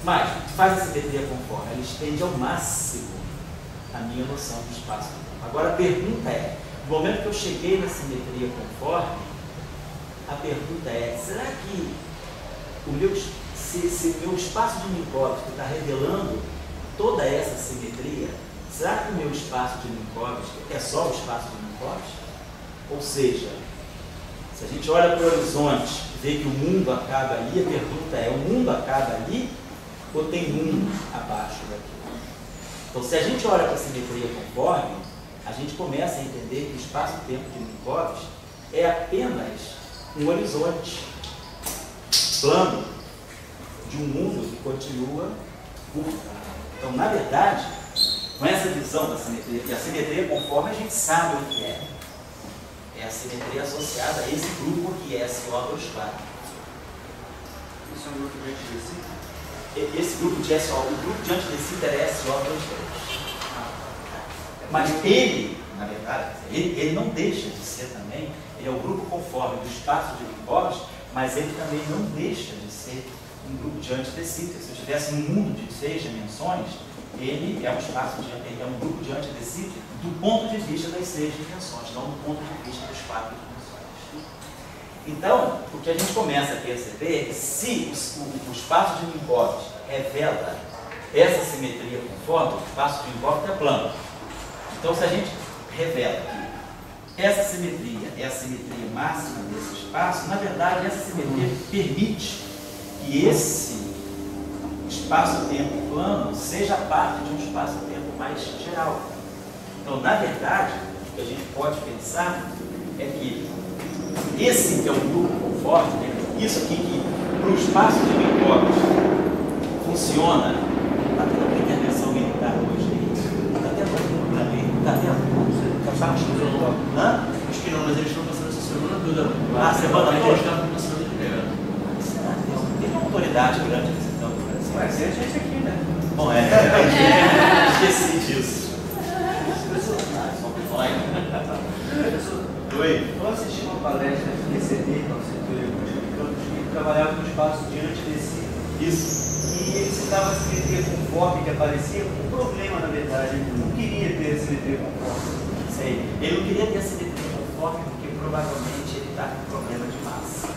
Mas, o que faz a simetria conforme? Ela estende ao máximo a minha noção do espaço-tempo. Agora, a pergunta é, no momento que eu cheguei na simetria conforme, a pergunta é, será que se o meu espaço de Minkowski está revelando toda essa simetria, será que o meu espaço de Minkowski é só o espaço de Minkowski? Ou seja, se a gente olha para o horizonte e vê que o mundo acaba ali, a pergunta é, o mundo acaba ali ou tem mundo abaixo daqui? Então, se a gente olha para a simetria conforme, a gente começa a entender que o espaço-tempo de Minkowski é apenas um horizonte plano de um mundo que continua curto. Então, na verdade, com essa visão da simetria, e a simetria conforme a gente sabe o que é. É a simetria associada a esse grupo que é SO2 Isso é um grupo de antidecita? Esse grupo de SO, o grupo de antidecita é SO2. Mas ele, na verdade, ele não deixa de ser também, ele é o grupo conforme do espaço de Minkowski, mas ele também não deixa de ser um grupo de antidecita. Se eu tivesse um mundo de 6 dimensões, ele é um grupo de antidecita do ponto de vista das 6 dimensões, não do ponto de vista das 4 dimensões. Então, o que a gente começa a perceber é que se o espaço de Minkowski revela essa simetria conforme, o espaço de Minkowski é plano. Então, se a gente revela que essa simetria é a simetria máxima desse espaço, na verdade, essa simetria permite que esse espaço-tempo plano seja parte de um espaço-tempo mais geral. Então, na verdade, o que a gente pode pensar é que esse que é o grupo conforme, né? Isso aqui que para o espaço de Minkowski funciona. Está tendo uma intervenção militar hoje aí? Está tendo uma ali? Está tendo? Está tendo? Hã? Os quilômetros eles estão passando essa semana toda. Ah, semana toda? Eles estão passando de pegando. Tem uma autoridade grande nesse campo. Mas é a gente aqui, né? Bom, esqueci disso. Oi. Eu assisti uma palestra de PCD, no setor que trabalhava no espaço diante desse. Isso. E ele citava a simetria conforme que aparecia com um problema, na verdade. Ele não queria ter a simetria conforme. Sei. Ele não queria ter a simetria conforme porque provavelmente ele está com problema de massa.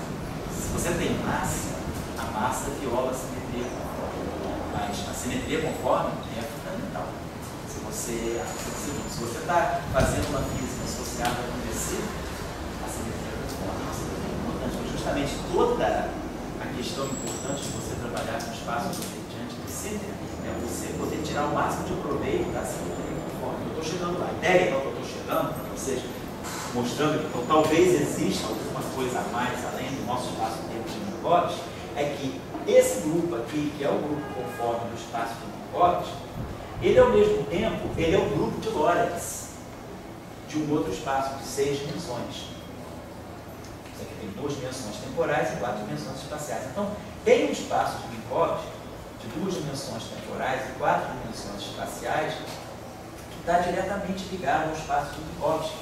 Se você tem massa, a massa viola a simetria conforme. Mas a simetria conforme é fundamental. Se você está fazendo uma física associada a um tecido, a simetria conforme é importante. Justamente toda a questão importante de você trabalhar com espaço diante de tecido é você poder tirar o máximo de proveito da simetria conforme. Eu estou chegando lá. A ideia então, que eu estou chegando, para vocês mostrando que então, talvez exista alguma coisa a mais além do nosso espaço-tempo de Minkowski, é que esse grupo aqui, que é o grupo conforme do espaço de Minkowski, ele ao mesmo tempo, ele é um grupo de Lorentz, de um outro espaço de 6 dimensões. Isso aqui tem 2 dimensões temporais e 4 dimensões espaciais. Então, tem um espaço de Minkowski de 2 dimensões temporais e 4 dimensões espaciais que está diretamente ligado ao espaço de Minkowski.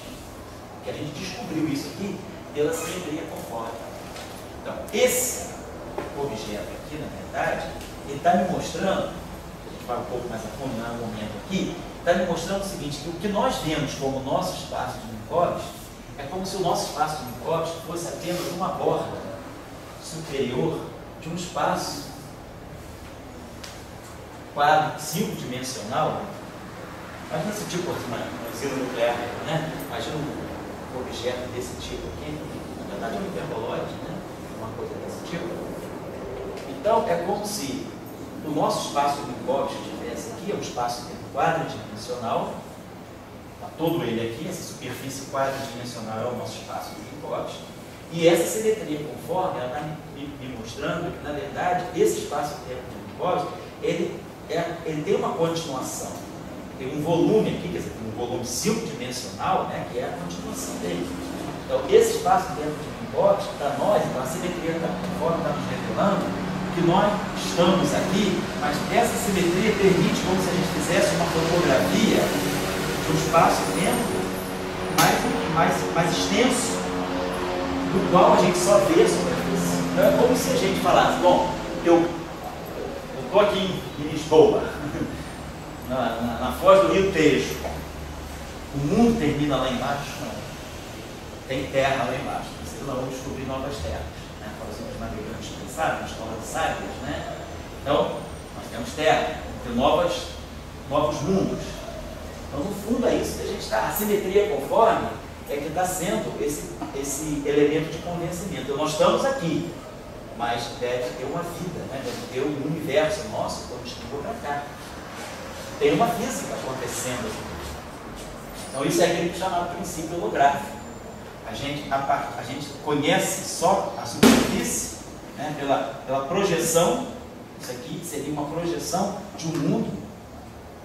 Que a gente descobriu isso aqui pela simetria conforme. Então, esse objeto aqui, na verdade, ele está me mostrando, a gente vai um pouco mais a fundo no momento aqui, está me mostrando o seguinte, que o que nós vemos como nosso espaço de Minkowski é como se o nosso espaço de Minkowski fosse apenas uma borda superior de um espaço quadro 5-dimensional. Imagina esse tipo de uma usina nuclear, né? Imagina um objeto desse tipo aqui, na verdade é um hiperboloide, né? Uma coisa desse tipo. Então, é como se o nosso espaço de Minkowski tivesse aqui, é um espaço-tempo quadridimensional, está todo ele aqui, essa superfície quadridimensional é o nosso espaço de Minkowski, e essa simetria conforme, ela está me mostrando que, na verdade, esse espaço-tempo de Minkowski, ele tem uma continuação, tem um volume aqui, quer dizer, tem um volume 5-dimensional, né, que é a continuação dele. Então, esse espaço-tempo de Minkowski, para nós, então, a simetria conforme está nos revelando que nós estamos aqui, mas essa simetria permite como se a gente fizesse uma topografia de um espaço-tempo mais extenso, do qual a gente só vê a superfície. Então é como se a gente falasse, bom, eu estou aqui em Lisboa, na foz do Rio Tejo, o mundo termina lá embaixo? Não. Tem terra lá embaixo, vocês vão descobrir novas terras. Os navegantes pensaram, na escola de Sagres, né? Então, nós temos terra, temos novos mundos. Então, no fundo, é isso que a gente está. A simetria conforme é que está sendo esse elemento de convencimento. Então, nós estamos aqui, mas deve ter uma vida, né? Deve ter um universo nosso, quando chegou para cá. Tem uma física acontecendo aqui. Então, isso é aquele que chama princípio holográfico. A gente conhece só a superfície, né, pela projeção. Isso aqui seria uma projeção de um mundo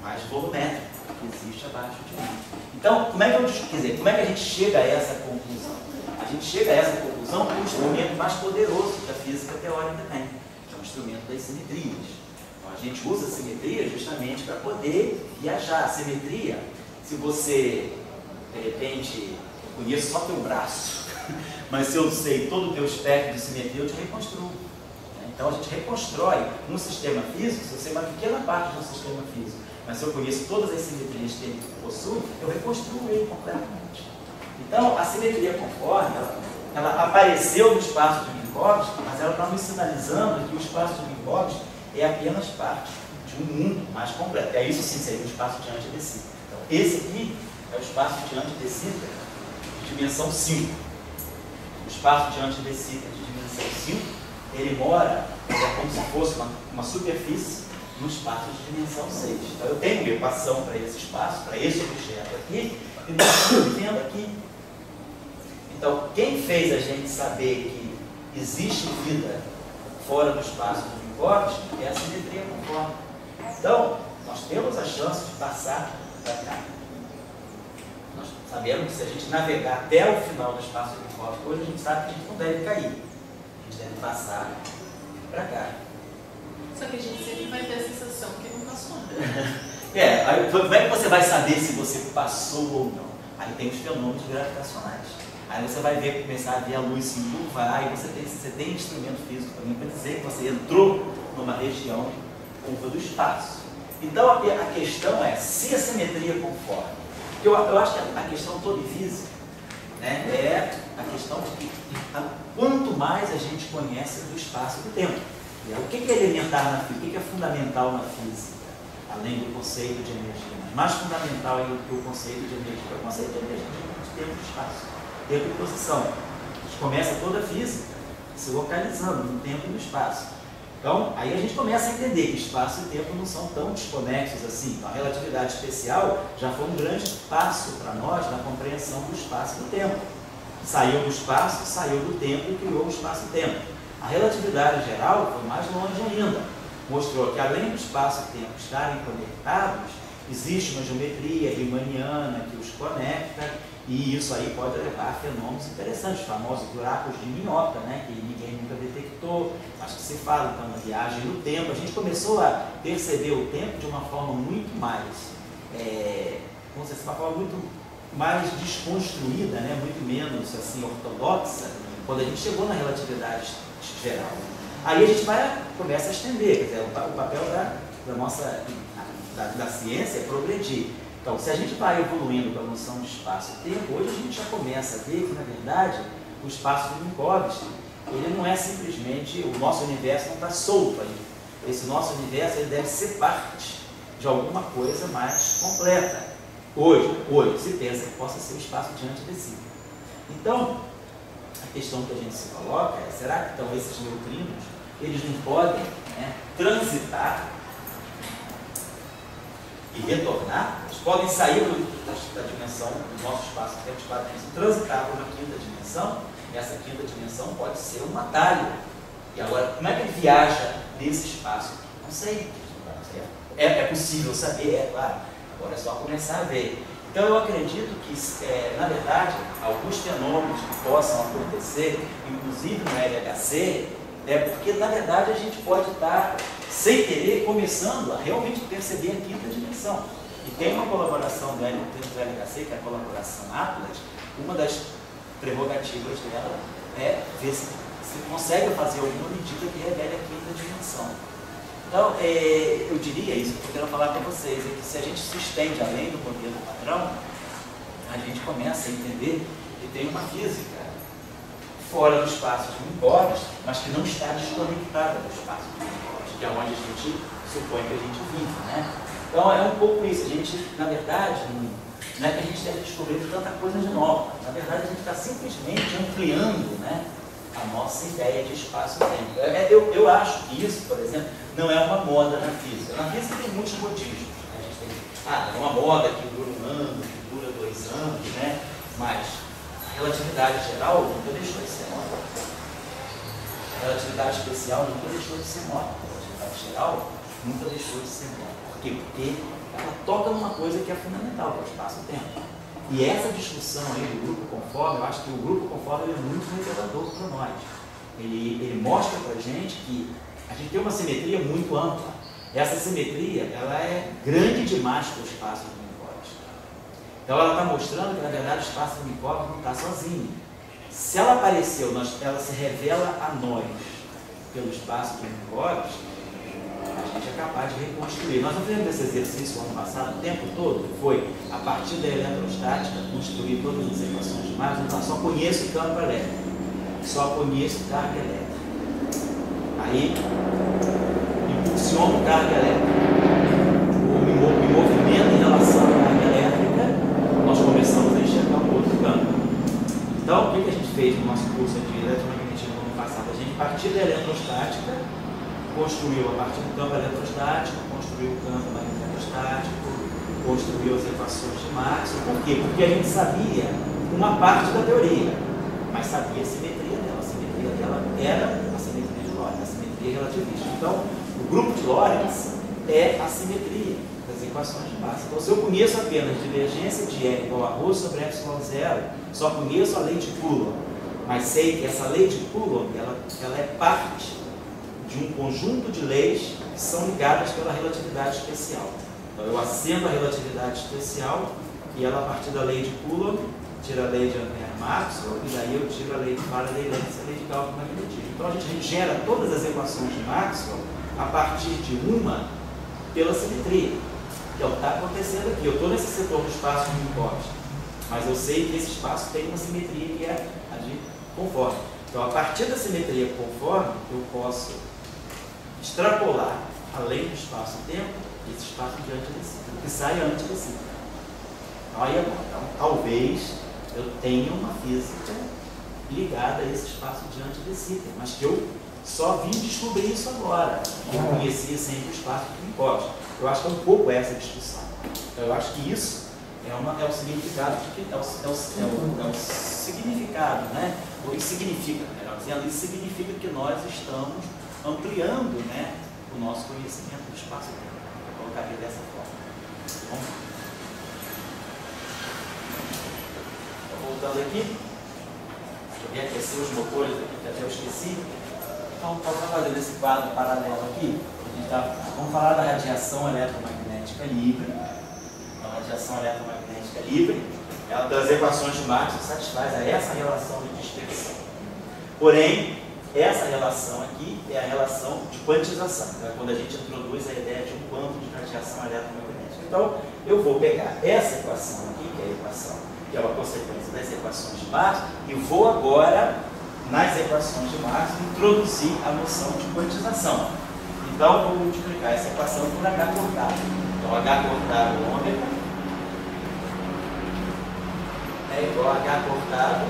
mais volumétrico que existe abaixo de mim. Então, como é que a gente chega a essa conclusão? A gente chega a essa conclusão com o instrumento mais poderoso que a física teórica tem, que é o instrumento das simetrias. Então, a gente usa a simetria justamente para poder viajar. A simetria, se você, de repente, conheço só teu braço, mas se eu sei todo o teu espectro de simetria, eu te reconstruo. Então a gente reconstrói um sistema físico, se eu sei uma pequena parte do sistema físico, mas se eu conheço todas as simetrias que ele possui, eu reconstruo ele completamente. Então a simetria conforme, ela apareceu no espaço de Minkowski, mas ela está nos sinalizando que o espaço de Minkowski é apenas parte de um mundo mais completo. É isso sim, seria o espaço de antidecita. Então esse aqui é o espaço de antidecita de dimensão 5. O espaço de antidecita de dimensão 5, ele mora, é como se fosse uma superfície no espaço de dimensão 6. Então eu tenho uma equação para esse espaço, para esse objeto aqui, e nós estamos vendo aqui. Então, quem fez a gente saber que existe vida fora do espaço dos Minkowski é a simetria conforme. Então, nós temos a chance de passar para cá. Nós sabemos que se a gente navegar até o final do espaço dos Minkowski, hoje a gente sabe que a gente não deve cair. A gente deve passar para cá. Só que a gente sempre vai ter a sensação que não passou, né? Aí, como é que você vai saber se você passou ou não? Aí tem os fenômenos gravitacionais. Aí você vai ver, começar a ver a luz se curvar, e você tem instrumento físico também para dizer que você entrou numa região curva do espaço. Então a questão é se a simetria conforme. Eu acho que a questão toda em física, né, é a questão de que quanto mais a gente conhece do espaço e do tempo. O que é elementar na física? O que é fundamental na física? Além do conceito de energia, mas mais fundamental ainda do que o conceito de energia é o conceito de energia de tempo e espaço, tempo e posição. A gente começa toda a física se localizando no tempo e no espaço. Então, aí a gente começa a entender que espaço e tempo não são tão desconexos assim. Então, a relatividade especial já foi um grande passo para nós na compreensão do espaço e do tempo. Saiu do espaço, saiu do tempo e criou o espaço e tempo. A relatividade geral foi mais longe ainda. Mostrou que além do espaço e tempo estarem conectados, existe uma geometria riemanniana que os conecta, e isso aí pode levar a fenômenos interessantes, os famosos buracos de minhoca, né, que ninguém nunca detectou, mas que se fala então na viagem no tempo. A gente começou a perceber o tempo de uma forma muito mais, vamos dizer, uma forma muito mais desconstruída, né, muito menos assim ortodoxa, quando a gente chegou na relatividade geral. Aí a gente começa a estender, quer dizer, o papel da ciência é progredir. Então, se a gente vai evoluindo com a noção de espaço e tempo, hoje a gente já começa a ver que, na verdade, o espaço de Minkowski, ele não é simplesmente, o nosso universo não está solto aí. Esse nosso universo ele deve ser parte de alguma coisa mais completa. Hoje se pensa que possa ser o espaço diante de si. Então, a questão que a gente se coloca é, será que então esses neutrinos, eles não podem, né, transitar e retornar? Eles podem sair da dimensão do nosso espaço-tempo de 4 dimensões, transitar para uma quinta dimensão, e essa quinta dimensão pode ser um atalho. E agora, como é que ele viaja nesse espaço? Não sei. É possível saber, é claro. Agora é só começar a ver. Então eu acredito que, na verdade, alguns fenômenos que possam acontecer, inclusive no LHC, é porque, na verdade, a gente pode estar, sem querer, começando a realmente perceber a quinta dimensão. E tem uma colaboração do LHC, que é a colaboração Atlas, uma das prerrogativas dela é ver se consegue fazer alguma medida que revele a quinta dimensão. Então, eu diria isso que eu quero falar para vocês, é que se a gente se estende além do modelo padrão, a gente começa a entender que tem uma física fora do espaço de Minkowski, mas que não está desconectada do espaço de Minkowski, que é onde a gente supõe que a gente vive, né? Então, é um pouco isso. A gente, na verdade, não é que a gente deve descobrir tanta coisa de nova. Na verdade, a gente está simplesmente ampliando, né, a nossa ideia de espaço-tempo. Eu acho que isso, por exemplo, não é uma moda na física. Na física tem muitos modismos. Né? A gente tem, é uma moda que dura 1 ano, que dura 2 anos, né? Mas a relatividade geral nunca deixou de ser moda. A relatividade especial nunca deixou de ser moda. A relatividade geral nunca deixou de ser moda. Por quê? Porque ela toca numa coisa que é fundamental, que é o espaço-tempo. E essa discussão aí do grupo conforme, eu acho que o grupo conforme ele é muito revelador para nós. Ele mostra para a gente que a gente tem uma simetria muito ampla. Essa simetria, ela é grande demais para o espaço de Minkowski. Então ela está mostrando que, na verdade, o espaço de Minkowski não está sozinho. Se ela apareceu, ela se revela a nós pelo espaço de Minkowski, a gente é capaz de reconstruir. Nós não fizemos esse exercício no ano passado, o tempo todo, que foi, a partir da eletrostática, construir todas as equações de Maxwell. Então, só conheço o campo elétrico, só conheço carga elétrica. Aí, impulsiono carga elétrica, o movimento em relação à carga elétrica, nós começamos a enxergar um outro campo. Então, o que a gente fez no nosso curso de eletromagnetismo no ano passado? A gente, a partir da eletrostática, construiu a partir do campo eletrostático, construiu o campo magneto-estático, construiu as equações de Maxwell. Por quê? Porque a gente sabia uma parte da teoria. mas sabia a simetria dela. A simetria dela era a simetria de Lorentz, a simetria relativista. Então, o grupo de Lorentz é a simetria das equações de massa. Então, se eu conheço apenas divergência de E igual a ρ sobre ε0, só conheço a lei de Coulomb, mas sei que essa lei de Coulomb ela é parte de um conjunto de leis que são ligadas pela relatividade especial. Então, eu acendo a relatividade especial e ela, a partir da lei de Coulomb, tira a lei de Ampère-Maxwell, e daí eu tiro a lei de Faraday-Lenz e a lei de Gauss-Magnetismo. Então, a gente gera todas as equações de Maxwell a partir de uma pela simetria, que é o que está acontecendo aqui. Eu estou nesse setor do espaço de Minkowski, mas eu sei que esse espaço tem uma simetria que é a de conforme. Então, a partir da simetria conforme, eu posso extrapolar além do espaço-tempo esse espaço de antidecíclico, que sai antidecíclico. Então, aí é bom. Então, talvez eu tenha uma física ligada a esse espaço de antidecíclico, mas que eu só vim descobrir isso agora. Eu conhecia sempre o espaço de Minkowski. Eu acho que é um pouco essa discussão. Então, eu acho que isso é o significado, é o significado, né? O que significa, melhor dizendo, isso significa que nós estamos ampliando, né, o nosso conhecimento do espaço-tempo. Vou colocar aqui dessa forma. Tá bom? Então, voltando aqui, deixa eu reaquecer os motores aqui, que até eu esqueci. Então, estou fazendo esse quadro paralelo aqui. Vamos falar da radiação eletromagnética livre. Então, a radiação eletromagnética livre, ela, das equações de Maxwell, satisfaz a essa relação de dispersão. Porém, essa relação aqui é a relação de quantização, né? Quando a gente introduz a ideia de um quanto de radiação eletromagnética. Então, eu vou pegar essa equação aqui, que é a equação, que é uma consequência das equações de Maxwell, e vou agora, nas equações de Maxwell, introduzir a noção de quantização. Então, vou multiplicar essa equação por H cortado. Então, H cortado ômega é igual a H cortado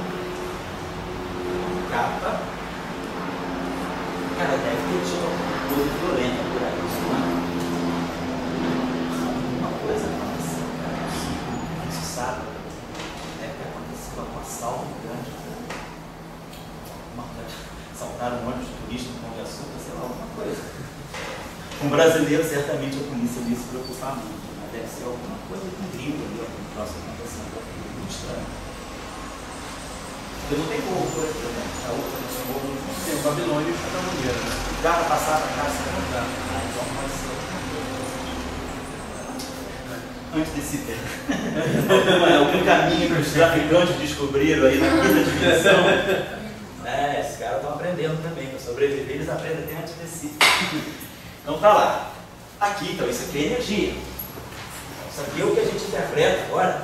kappa. Cara, deve ter tido alguma coisa violenta por aí, não é? Alguma coisa aconteceu, cara. Isso sabe? Deve ter acontecido algum assalto grande. Assaltaram um ônibus turístico no Pão de Açúcar, sei lá, alguma coisa. Um brasileiro, certamente, a polícia ia se preocupar muito, mas deve ser alguma coisa com gringo ali, algum troço acontecendo, muito estranho. Eu não tenho como por aqui, né? A outra não tem o Babilônia e o Chatamangueira. Dá para passar para cá, se não dá. Então pode ser antes desse tempo. Algum caminho que os traficantes descobriram aí na quinta dimensão. Esses caras estão aprendendo também. Para sobreviver, eles aprendem até antes desse tempo. Então tá lá. Aqui, então, isso aqui é energia. Isso aqui é o que a gente interpreta agora,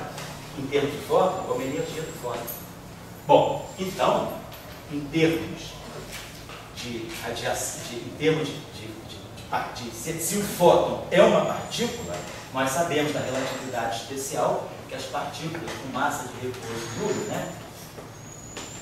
em termos de fóton, como energia do fóton. Bom, então, em termos de radiação, se o fóton é uma partícula, nós sabemos da relatividade especial que as partículas com massa de repouso nulo, né?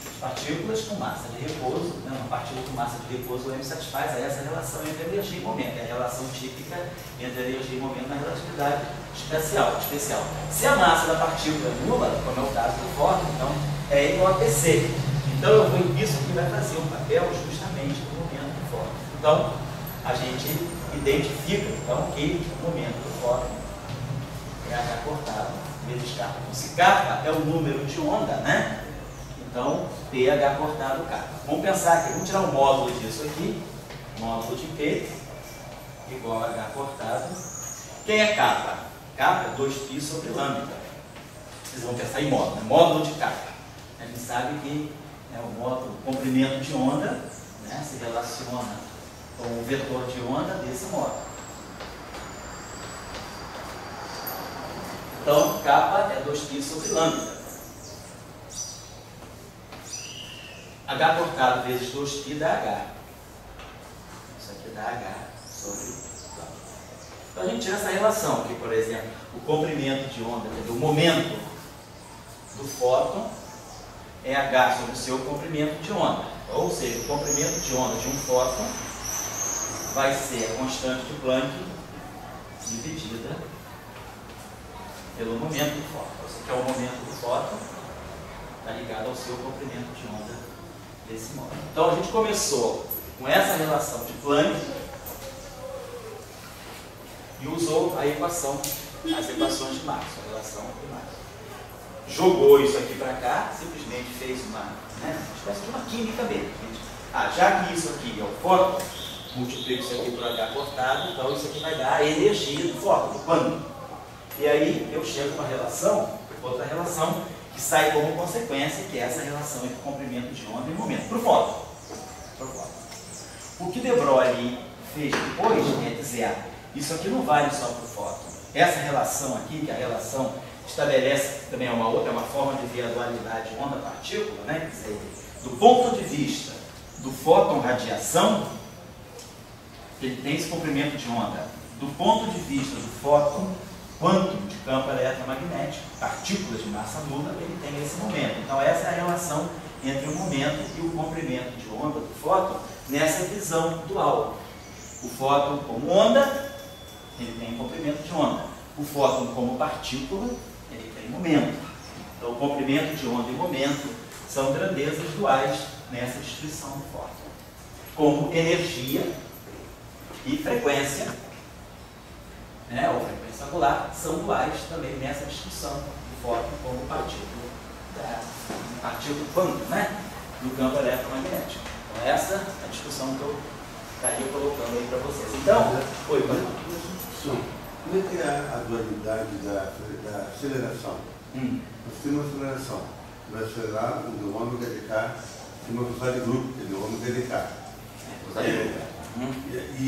As partículas com massa de repouso, né? Uma partícula com massa de repouso M satisfaz a essa relação entre energia e momento, é a relação típica entre energia e momento na relatividade especial. Se a massa da partícula é nula, como é o caso do fóton, então é igual a PC. Então, isso aqui vai fazer um papel justamente no momento do fóton. Então, a gente identifica então, que o momento do fóton é H cortado vezes kappa. Então, se kappa é o número de onda, né? Então, PH cortado kappa. Vamos pensar aqui, vamos tirar o módulo disso aqui. Módulo de P igual a H cortado. Quem é kappa? Kappa é 2π sobre lambda. Vocês vão pensar em módulo, né? Módulo de kappa. A gente sabe que o módulo, o comprimento de onda, né, se relaciona com o vetor de onda desse módulo. Então, kappa é 2π sobre lambda. H cortado vezes 2π dá H. Isso aqui dá H sobre lambda. Então, a gente tira essa relação aqui, por exemplo, o comprimento de onda, o momento do fóton é H sobre o seu comprimento de onda. Ou seja, o comprimento de onda de um fóton vai ser a constante de Planck dividida pelo momento do fóton. Esse aqui é o momento do fóton. está ligado ao seu comprimento de onda desse modo. Então a gente começou com essa relação de Planck e usou a equação, as equações de Maxwell, a relação de Maxwell. Jogou isso aqui para cá, simplesmente fez uma espécie de uma química mesmo. Já que isso aqui é o fóton, multiplico isso aqui por H cortado, então isso aqui vai dar a energia do fóton, do quanto. E aí eu chego a uma relação, outra relação, que sai como consequência, que é essa relação entre comprimento de onda e momento, para o fóton. O que de Broglie fez depois é dizer, isso aqui não vale só para o fóton. Essa relação aqui, que é a relação estabelece também uma forma de ver a dualidade onda-partícula, né? Quer dizer, do ponto de vista do fóton radiação, ele tem esse comprimento de onda. Do ponto de vista do fóton quantum de campo eletromagnético, partículas de massa nula, ele tem esse momento. Então essa é a relação entre o momento e o comprimento de onda do fóton nessa visão dual. O fóton como onda, ele tem comprimento de onda. O fóton como partícula, ele tem momento. Então o comprimento de onda e momento são grandezas duais nessa descrição do fóton. Como energia e frequência, ou frequência angular, são duais também nessa descrição do fóton como partícula quantum, do campo eletromagnético. Então essa é a discussão que eu estaria colocando aí para vocês. Então, como é que é a dualidade da aceleração? Nós temos uma aceleração. Vai acelerar o ômega de K em uma velocidade de grupo, que é o ômega de K. E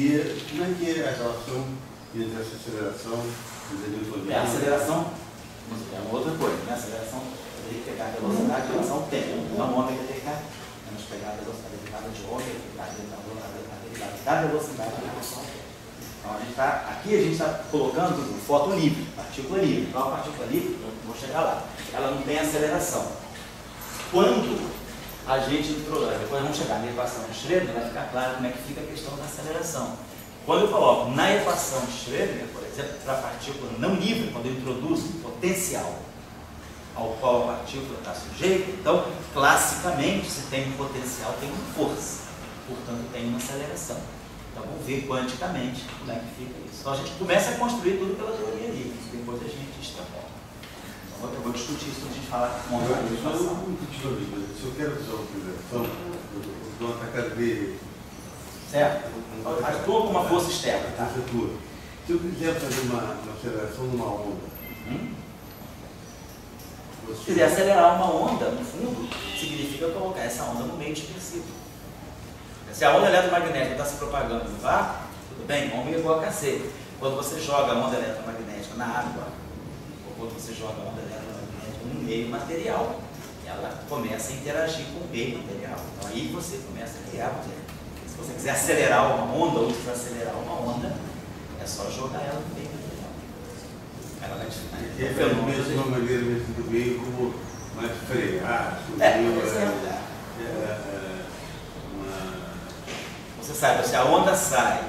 como é que é a relação entre essa aceleração e os newtonianos? A aceleração é uma outra coisa. A aceleração poderia pegar a velocidade em relação ao tempo. Então, ômega de K, vamos pegar a velocidade derivada de ômega, a derivada da velocidade em relação ao tempo. Então, aqui a gente está colocando o fóton livre, partícula livre. Então, a partícula livre, eu vou chegar lá, ela não tem aceleração. Quando a gente depois vamos chegar na equação de Schrödinger, vai ficar claro como é que fica a questão da aceleração. Quando eu coloco na equação de Schrödinger, por exemplo, para a partícula não livre, quando eu introduzo um potencial ao qual a partícula está sujeita, então, classicamente, se tem um potencial, tem uma força. Portanto, tem uma aceleração. Então, vamos ver quanticamente como é que fica isso. Então, a gente começa a construir tudo pela teoria livre, depois a gente extrapola. Então, eu vou discutir isso quando a gente falar com uma Se eu quero fazer uma aceleração, eu dou uma tacada de... Certo? Atua com uma força externa, tá? Se eu quiser fazer uma aceleração numa onda, se quiser acelerar uma onda, no fundo, significa colocar essa onda no meio dispersivo. Se a onda eletromagnética está se propagando no vácuo, tudo bem, ômega é igual a KC. Quando você joga a onda eletromagnética na água, ou quando você joga a onda eletromagnética no meio material, ela começa a interagir com o meio material. Então aí você começa a criar material. Se você quiser acelerar uma onda ou desacelerar uma onda, é só jogar ela no meio material. Ela vai é a mesma maneira do meio como mais frear, Você sabe, se a onda sai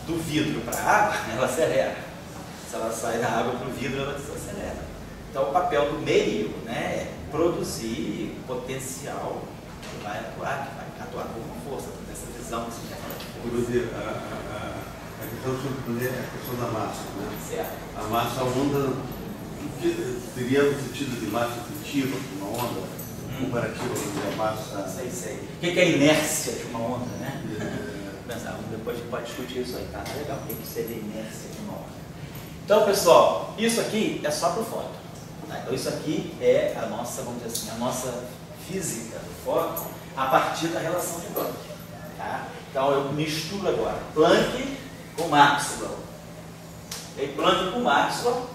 do vidro para a água, ela acelera. Se ela sai da água para o vidro, ela desacelera. Então, o papel do meio, é produzir potencial que vai atuar com uma força, dessa visão que você quer falar de força. A questão sobre a questão da massa, Certo. A massa, a onda, teria um sentido de massa efetiva para uma onda, comparativa com a massa... Sei. O que é a inércia de uma onda, Depois a gente pode discutir isso aí, tá? Legal. O que seria a inércia de uma onda? Então, pessoal, isso aqui é só para o fóton. Então, isso aqui é a nossa, vamos dizer assim, a nossa física do fóton a partir da relação de Planck. Tá? Então, eu misturo agora Planck com Maxwell. E Planck com Maxwell,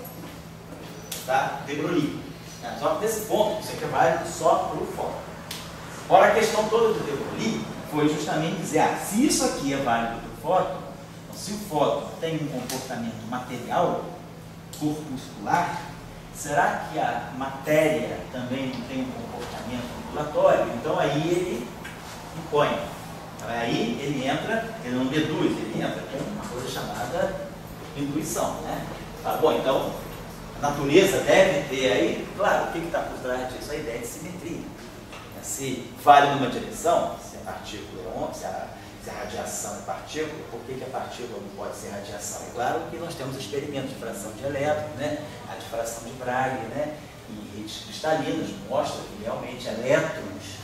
tá? De Broglie. Só que nesse ponto, isso aqui é válido só para o fóton. Ora, a questão toda do de Broglie foi justamente dizer, se isso aqui é válido para o fóton, então, se o fóton tem um comportamento material, corpuscular, será que a matéria também não tem um comportamento ondulatório? Então aí ele impõe. Aí ele entra, ele não deduz, ele entra com uma coisa chamada intuição, Bom, então, a natureza deve ter aí, claro, o que está por trás disso? A ideia de simetria. Se vale numa direção, se a partícula é onda, se a radiação é partícula, por que a partícula não pode ser radiação? É claro que nós temos experimentos de difração de elétrons, né? A difração de Bragg, né? E redes cristalinas mostram que realmente elétrons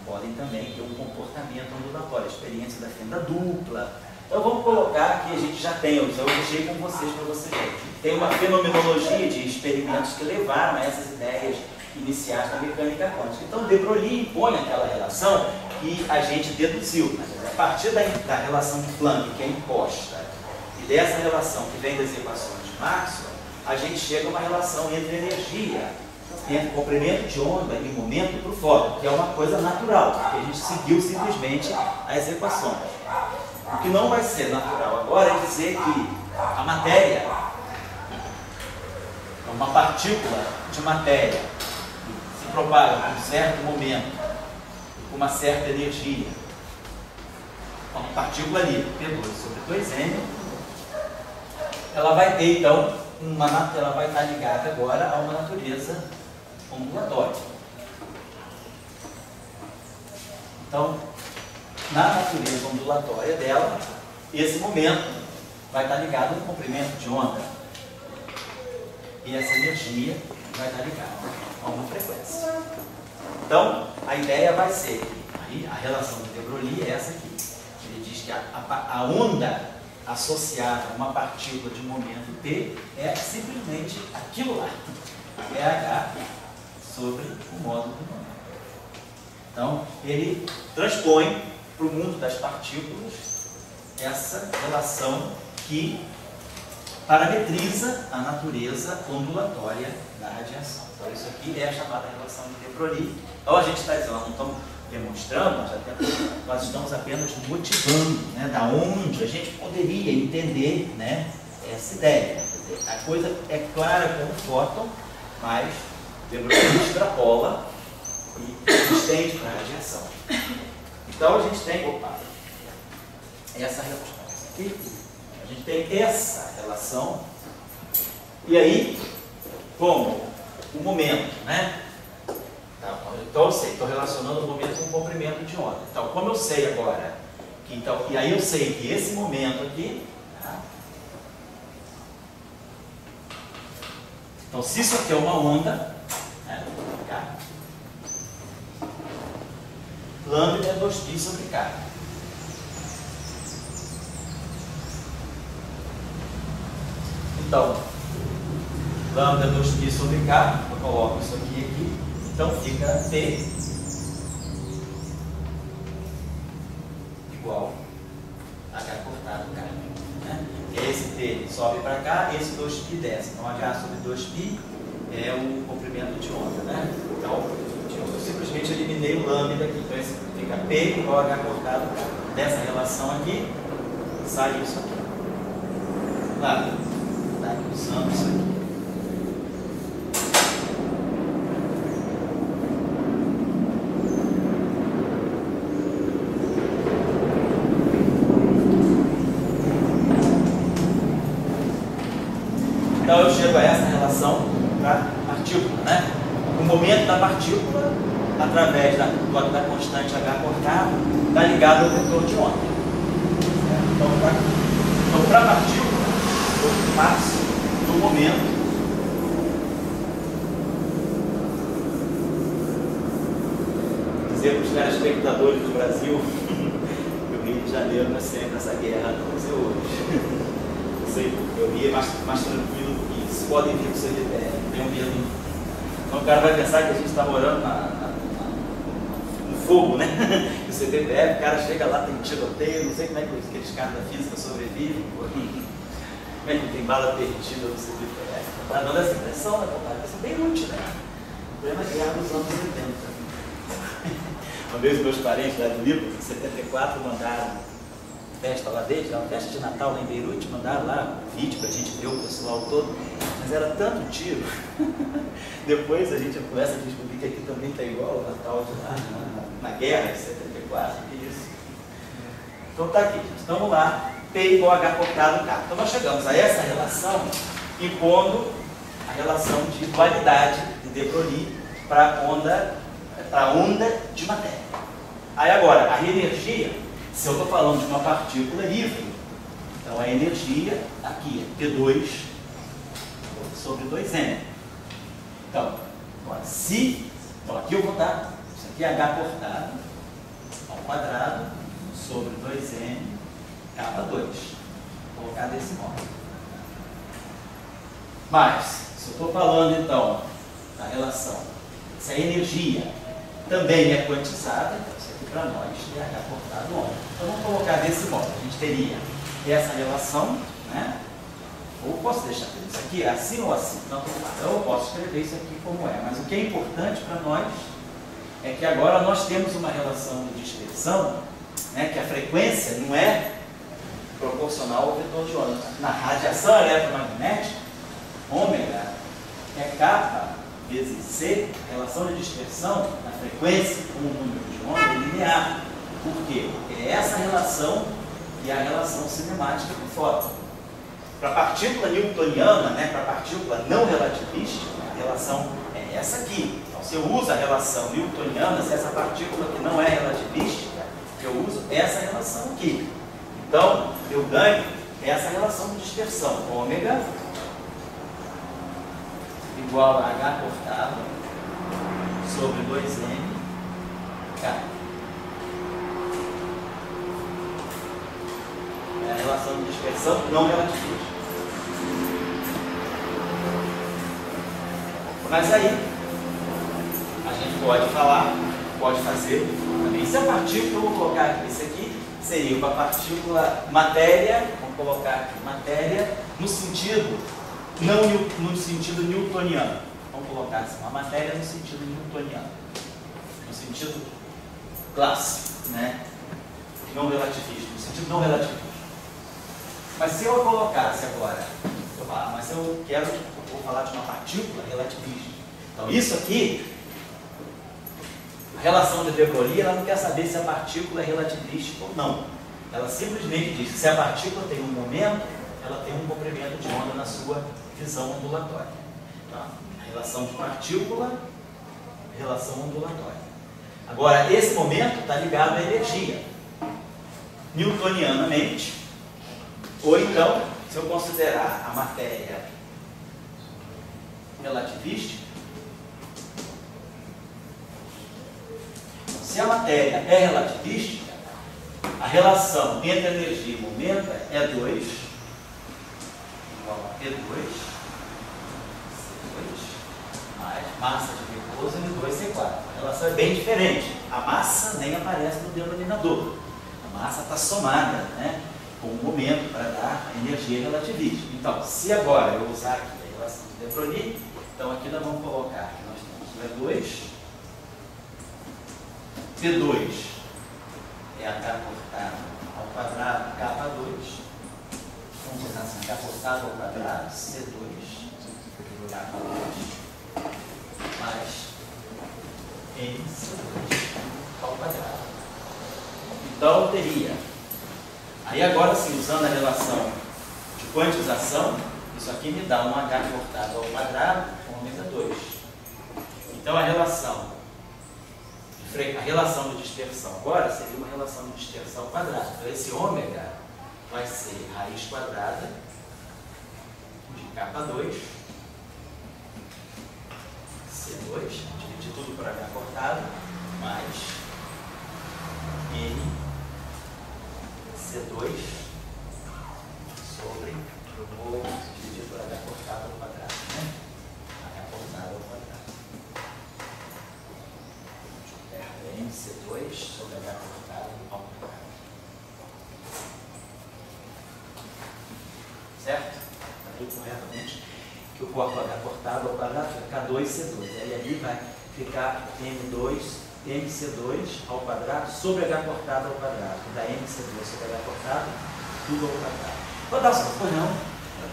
podem também ter um comportamento ondulatório, a experiência da fenda dupla. Então vamos colocar que a gente já tem, eu deixei com vocês para vocês verem. Tem uma fenomenologia de experimentos que levaram a essas ideias iniciais da mecânica quântica. Então de Broglie impõe aquela relação que a gente deduziu. A partir da relação de Planck, que é imposta, e dessa relação que vem das equações de Maxwell, a gente chega a uma relação entre energia, entre comprimento de onda e momento para o fóton, que é uma coisa natural, porque a gente seguiu simplesmente as equações. O que não vai ser natural agora é dizer que a matéria, uma partícula de matéria, que se propaga com um certo momento, com uma certa energia, uma partícula ali, P2 sobre 2M, ela vai ter então, ela vai estar ligada agora a uma natureza ondulatória. Então, na natureza ondulatória dela, esse momento vai estar ligado no comprimento de onda. E essa energia vai estar ligada a uma frequência. Então, a ideia vai ser que a relação de de Broglie é essa aqui. Ele diz que a onda associada a uma partícula de momento T é simplesmente aquilo lá. É H sobre o módulo do momento. Então, ele transpõe para o mundo das partículas essa relação que parametriza a natureza ondulatória da radiação. Então, isso aqui é a chamada relação de de Broglie. Então, a gente está dizendo, nós não estamos demonstrando, nós estamos apenas motivando, né, da onde a gente poderia entender, né, essa ideia. Quer dizer, a coisa é clara como fóton, mas de Broglie extrapola e estende para a radiação. Então a gente tem, essa relação aqui, a gente tem essa relação, e aí, como o momento, né? Então eu sei, estou relacionando o momento com o comprimento de onda. Então, como eu sei agora, e aí eu sei que esse momento aqui, tá? Então se isso aqui é uma onda, né? Lambda é 2π sobre K. Então, lambda é 2π sobre K, eu coloco isso aqui, então fica T igual a H cortado K. Né? Esse T sobe para cá, esse 2π desce. Então H sobre 2π é o comprimento de onda. Né? Então, eu simplesmente eliminei o lambda aqui, então esse fica P igual a H cortado K. Dessa relação aqui, sai isso aqui. Claro, está usando isso aqui. Então eu chego a essa relação para a partícula, né? O momento da partícula, através da constante H cortado, está ligado ao vetor de onda. Então para a partícula, o máximo do momento dizer para os telespectadores do Brasil que o Rio de Janeiro não é sempre essa guerra não vai ser hoje. Não sei porque o Rio é mais tranquilo do que isso. Podem vir com o CDPF, tem um medo. Então o cara vai pensar que a gente está morando no fogo, né? O CDPF, o cara chega lá, tem tiroteio, não sei como é que aqueles caras da física sobrevivem, como é que tem bala perdida no CDPF. Está dando essa impressão, né? Vai ser bem útil, né? O problema é guerra dos anos 80. Uma vez meus parentes lá do Líbano, em 74, mandaram festa lá deles, uma festa de Natal lá em Beirute, mandaram lá um vídeo pra gente ver o pessoal todo, mas era tanto tiro. Depois a gente começa a descobrir que aqui também está igual o Natal de lá, na guerra de 74, que isso. Então tá aqui, gente. Então vamos lá, P igual a H cortado K. Então nós chegamos a essa relação impondo a relação de dualidade de de Broglie para a onda de matéria. Aí agora, a energia, se eu estou falando de uma partícula livre, então a energia aqui é P2 sobre 2m. Então, agora, então aqui eu vou dar, isso aqui é H cortado ao quadrado sobre 2m K2. Vou colocar desse modo. Mas, se eu estou falando então da relação, se a energia também é quantizada, então isso aqui para nós é H cortado ômega. Então vamos colocar desse modo. A gente teria essa relação, né? Ou posso deixar isso aqui assim ou assim. Não, eu posso escrever isso aqui como é. Mas o que é importante para nós é que agora nós temos uma relação de dispersão, né, que a frequência não é proporcional ao vetor de onda. Na radiação eletromagnética, ômega é kappa vezes c, a relação de dispersão na frequência com o número de onda é linear. Por quê? Porque é essa relação e a relação cinemática do fóton. Para a partícula newtoniana, né, para a partícula não relativística, a relação é essa aqui. Então, se eu uso a relação newtoniana, se essa partícula que não é relativística, eu uso essa relação aqui. Então, eu ganho essa relação de dispersão, ômega igual a H cortado sobre 2m K. É a relação de dispersão não relativista. Mas aí, a gente pode falar, pode fazer também. Se a partícula, eu vou colocar aqui, isso aqui seria uma partícula matéria, vamos colocar aqui matéria, no sentido, não no sentido newtoniano. Vamos colocar assim, uma matéria no sentido newtoniano, no sentido clássico, né? Não relativista, no sentido não relativista. Mas se eu colocasse agora, mas eu vou falar de uma partícula relativista. Então isso aqui, a relação de de Broglie, ela não quer saber se a partícula é relativística ou não. Ela simplesmente diz que se a partícula tem um momento, ela tem um comprimento de onda na sua visão ondulatória. Tá? A relação de partícula, relação ondulatória. Agora, esse momento está ligado à energia. Newtonianamente, ou então, se eu considerar a matéria relativística, se a matéria é relativística, a relação entre energia e momento é 2 igual a P2, C2, mais massa de repouso M2, C4. A relação é bem diferente. A massa nem aparece no denominador. A massa está somada, né, com o momento para dar a energia relativista. Então, se agora eu usar aqui a relação de de Broglie, então aqui nós vamos colocar que nós temos V2, P2 é H cortado ao quadrado, K2, vamos botar assim, H cortado ao quadrado, C2, K2, mais MC2 ao quadrado. Então, eu teria, aí agora sim, usando a relação de quantização, isso aqui me dá um H cortado ao quadrado com ômega 2. Então, a relação de dispersão agora seria uma relação de dispersão quadrada. Então, esse ômega vai ser raiz quadrada de K2, C2, dividir tudo por H cortado, mais N C2 sobre, eu vou dividir por H cortado ao quadrado, né? H cortado ao quadrado. MC2 sobre H cortado ao quadrado. Certo? Está tudo corretamente. Que eu corto H cortado ao quadrado, fica K2C2. Aí ali vai ficar M2, MC2 ao quadrado sobre H cortado ao quadrado. Da MC2 sobre H cortado, tudo ao quadrado. Vou dar só, pois não?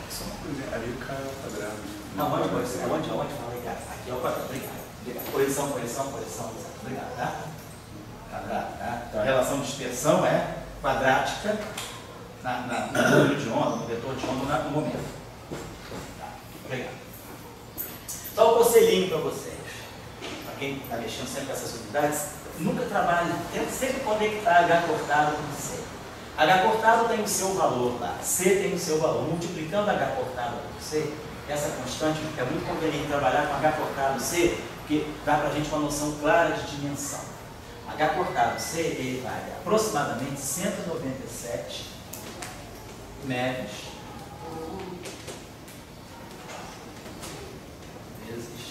Só uma coisa, ali cai ao quadrado. Não, onde pode ser? Onde? Fala aí, cara. Aqui é o quadrado. Obrigado. Posição. Obrigado, tá? Quadrado, tá? Então a relação de dispersão é quadrática no número de onda, no vetor de onda no momento. Tá? Obrigado. Só o conselhinho para vocês. Para quem está mexendo sempre com essas unidades, nunca trabalhe, tenta sempre conectar H cortado com C. H cortado tem o seu valor lá, C tem o seu valor. Multiplicando H cortado por C, essa constante, é muito conveniente trabalhar com H cortado C, porque dá para a gente uma noção clara de dimensão. H cortado C, ele vale aproximadamente 197 MeV vezes.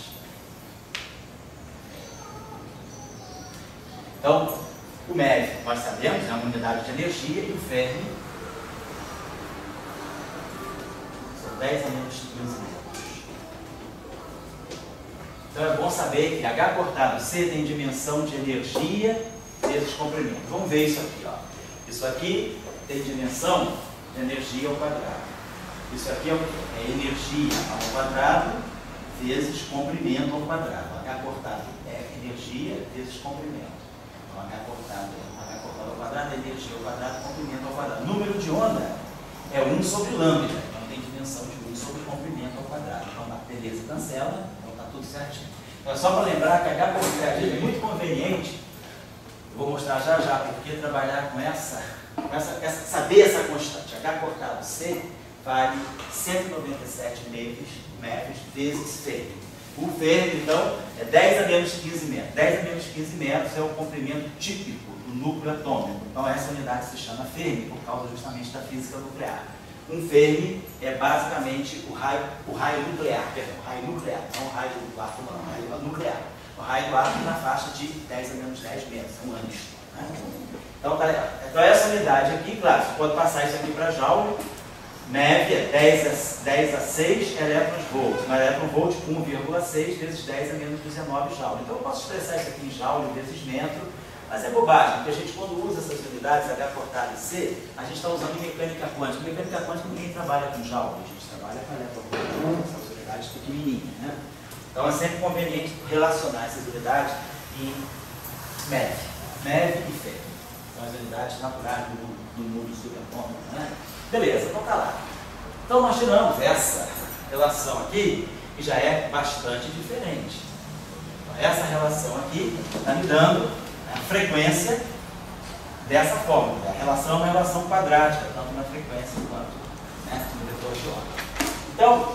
Então, o MeV, nós sabemos, é uma unidade de energia, e o Fermi são 10 a menos 15 metros. Então é bom saber que H cortado C tem dimensão de energia vezes comprimento. Vamos ver isso aqui, ó. Isso aqui tem dimensão de energia ao quadrado. Isso aqui é energia ao quadrado vezes comprimento ao quadrado. H cortado é energia vezes comprimento. Então, H cortado ao quadrado é energia ao quadrado, comprimento ao quadrado. Número de onda é 1 sobre lambda. Então tem dimensão de 1 sobre comprimento ao quadrado. Então, beleza, cancela. Então está tudo certinho. Então, é só para lembrar que H cortado é muito conveniente. Eu vou mostrar já já porque trabalhar com saber essa constante. H cortado C vale 197 MeV vezes Fermi. O Fermi, então, é 10 a menos 15 metros. 10 a menos 15 metros é o comprimento típico do núcleo atômico. Então, essa unidade se chama Fermi, por causa justamente da física nuclear. Um Fermi é basicamente o raio nuclear, não o raio do átomo, não, o raio nuclear. O raio do átomo na faixa de 10 a menos 10 metros, um anos. Né? Então, essa unidade aqui, claro, você pode passar isso aqui para Joule. MeV é 10 a 6 elétrons-volt. Um elétron-volt, 1,6 vezes 10 a menos 19 Joule. Então eu posso expressar isso aqui em Joule vezes metro, mas é bobagem, porque a gente quando usa essas unidades H cortado e C, a gente está usando mecânica quântica. Mecânica quântica ninguém trabalha com Joule, a gente trabalha com elétron-volt, essas unidades pequenininhas. Né? Então é sempre conveniente relacionar essas unidades em MeV e Fermi. São as unidades naturais do mundo subatômico. Né? Beleza, então tá lá. Então nós tiramos essa relação aqui, que já é bastante diferente. Então, essa relação aqui está me dando a frequência dessa forma. A relação é uma relação quadrática, tanto na frequência quanto no vetor de onda. Então,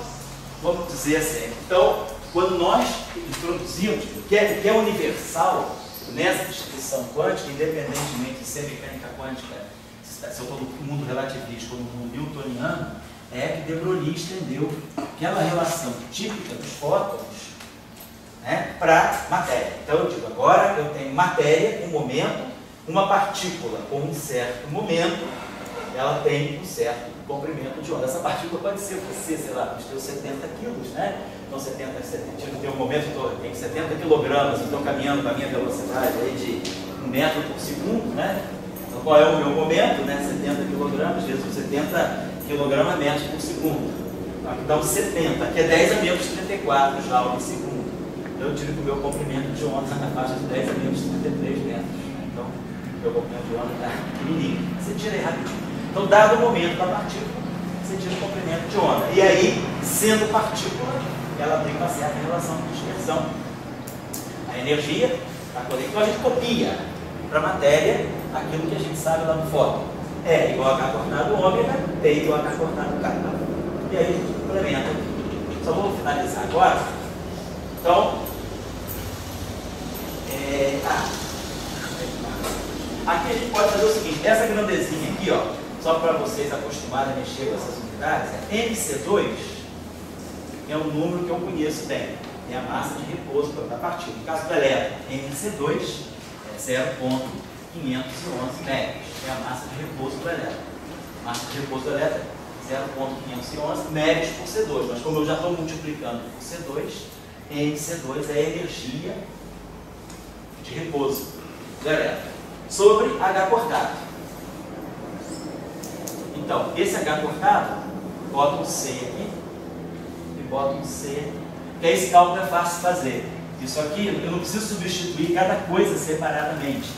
vamos dizer assim, então, quando nós introduzimos o que é universal nessa distribuição quântica, independentemente de ser mecânica quântica, se eu estou no mundo relativista ou no mundo newtoniano, é que de Broglie estendeu aquela relação típica dos fótons, né, para matéria. Então eu digo, agora eu tenho matéria com momento, uma partícula com um certo momento, ela tem um certo comprimento de onda. Essa partícula pode ser você, sei lá, os teus 70 quilos, né? Então 70 tem um momento, eu tenho 70 quilogramas, estou caminhando com a minha velocidade aí de 1 metro por segundo, né? Então, qual é o meu momento, né? 70 kg vezes 70 kg metros por segundo. Aqui dá um 70, aqui é 10 a menos 34 Joule por segundo. Então, eu digo que o meu comprimento de onda está na faixa de 10 a menos 33 metros. Então, o meu comprimento de onda está pequenininho. Você tira aí rapidinho. Então, dado o momento da partícula, você tira o comprimento de onda. E aí, sendo partícula, ela tem uma certa relação de dispersão. A energia está conectada. Então, a gente copia para a matéria aquilo que a gente sabe lá no fóton. É igual a H cortado ômega, P igual a H cortado K. E aí a gente complementa aqui. Só vou finalizar agora. Então, aqui a gente pode fazer o seguinte, essa grandezinha aqui, ó, só para vocês acostumarem a mexer com essas unidades, é MC2, que é um número que eu conheço bem. É a massa de repouso da partícula. No caso do elétron, MC2 é 0,511 MeV. É a massa de repouso do elétron. A massa de repouso do elétron é 0,511 MeV por C2. Mas como eu já estou multiplicando por C2, MC2 é a energia de repouso do elétron sobre H cortado. Então, esse H cortado, bota um C aqui e bota um C aqui. Porque esse cálculo é fácil de fazer. Isso aqui, eu não preciso substituir cada coisa separadamente.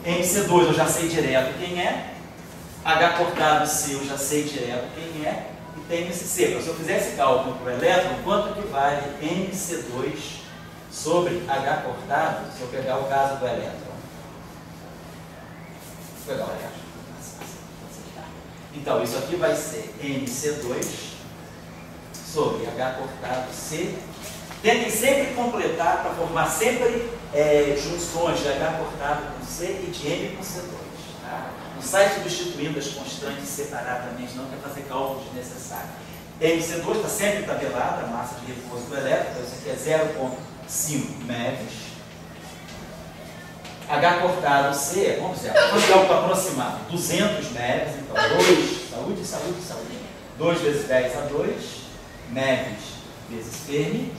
MC2 eu já sei direto quem é. H cortado C eu já sei direto quem é. e tem MC. Então, se eu fizer esse cálculo para o elétron, quanto que vale MC2 sobre H cortado, se eu pegar o caso do elétron? Vou pegar o elétron. Então, isso aqui vai ser MC2 sobre H cortado C. Tentem sempre completar para formar sempre junções de H cortado com C e de M com C2. Tá? Não sai substituindo as constantes separadamente, não quer fazer cálculos desnecessários. MC2 está sempre tabelada, a massa de repouso do elétron, então isso aqui é 0,5 MeV. H cortado C, vamos dizer, cálculo aproximado, 200 MeV, então 2, 2 vezes 10 a 2, MeV vezes Fermi,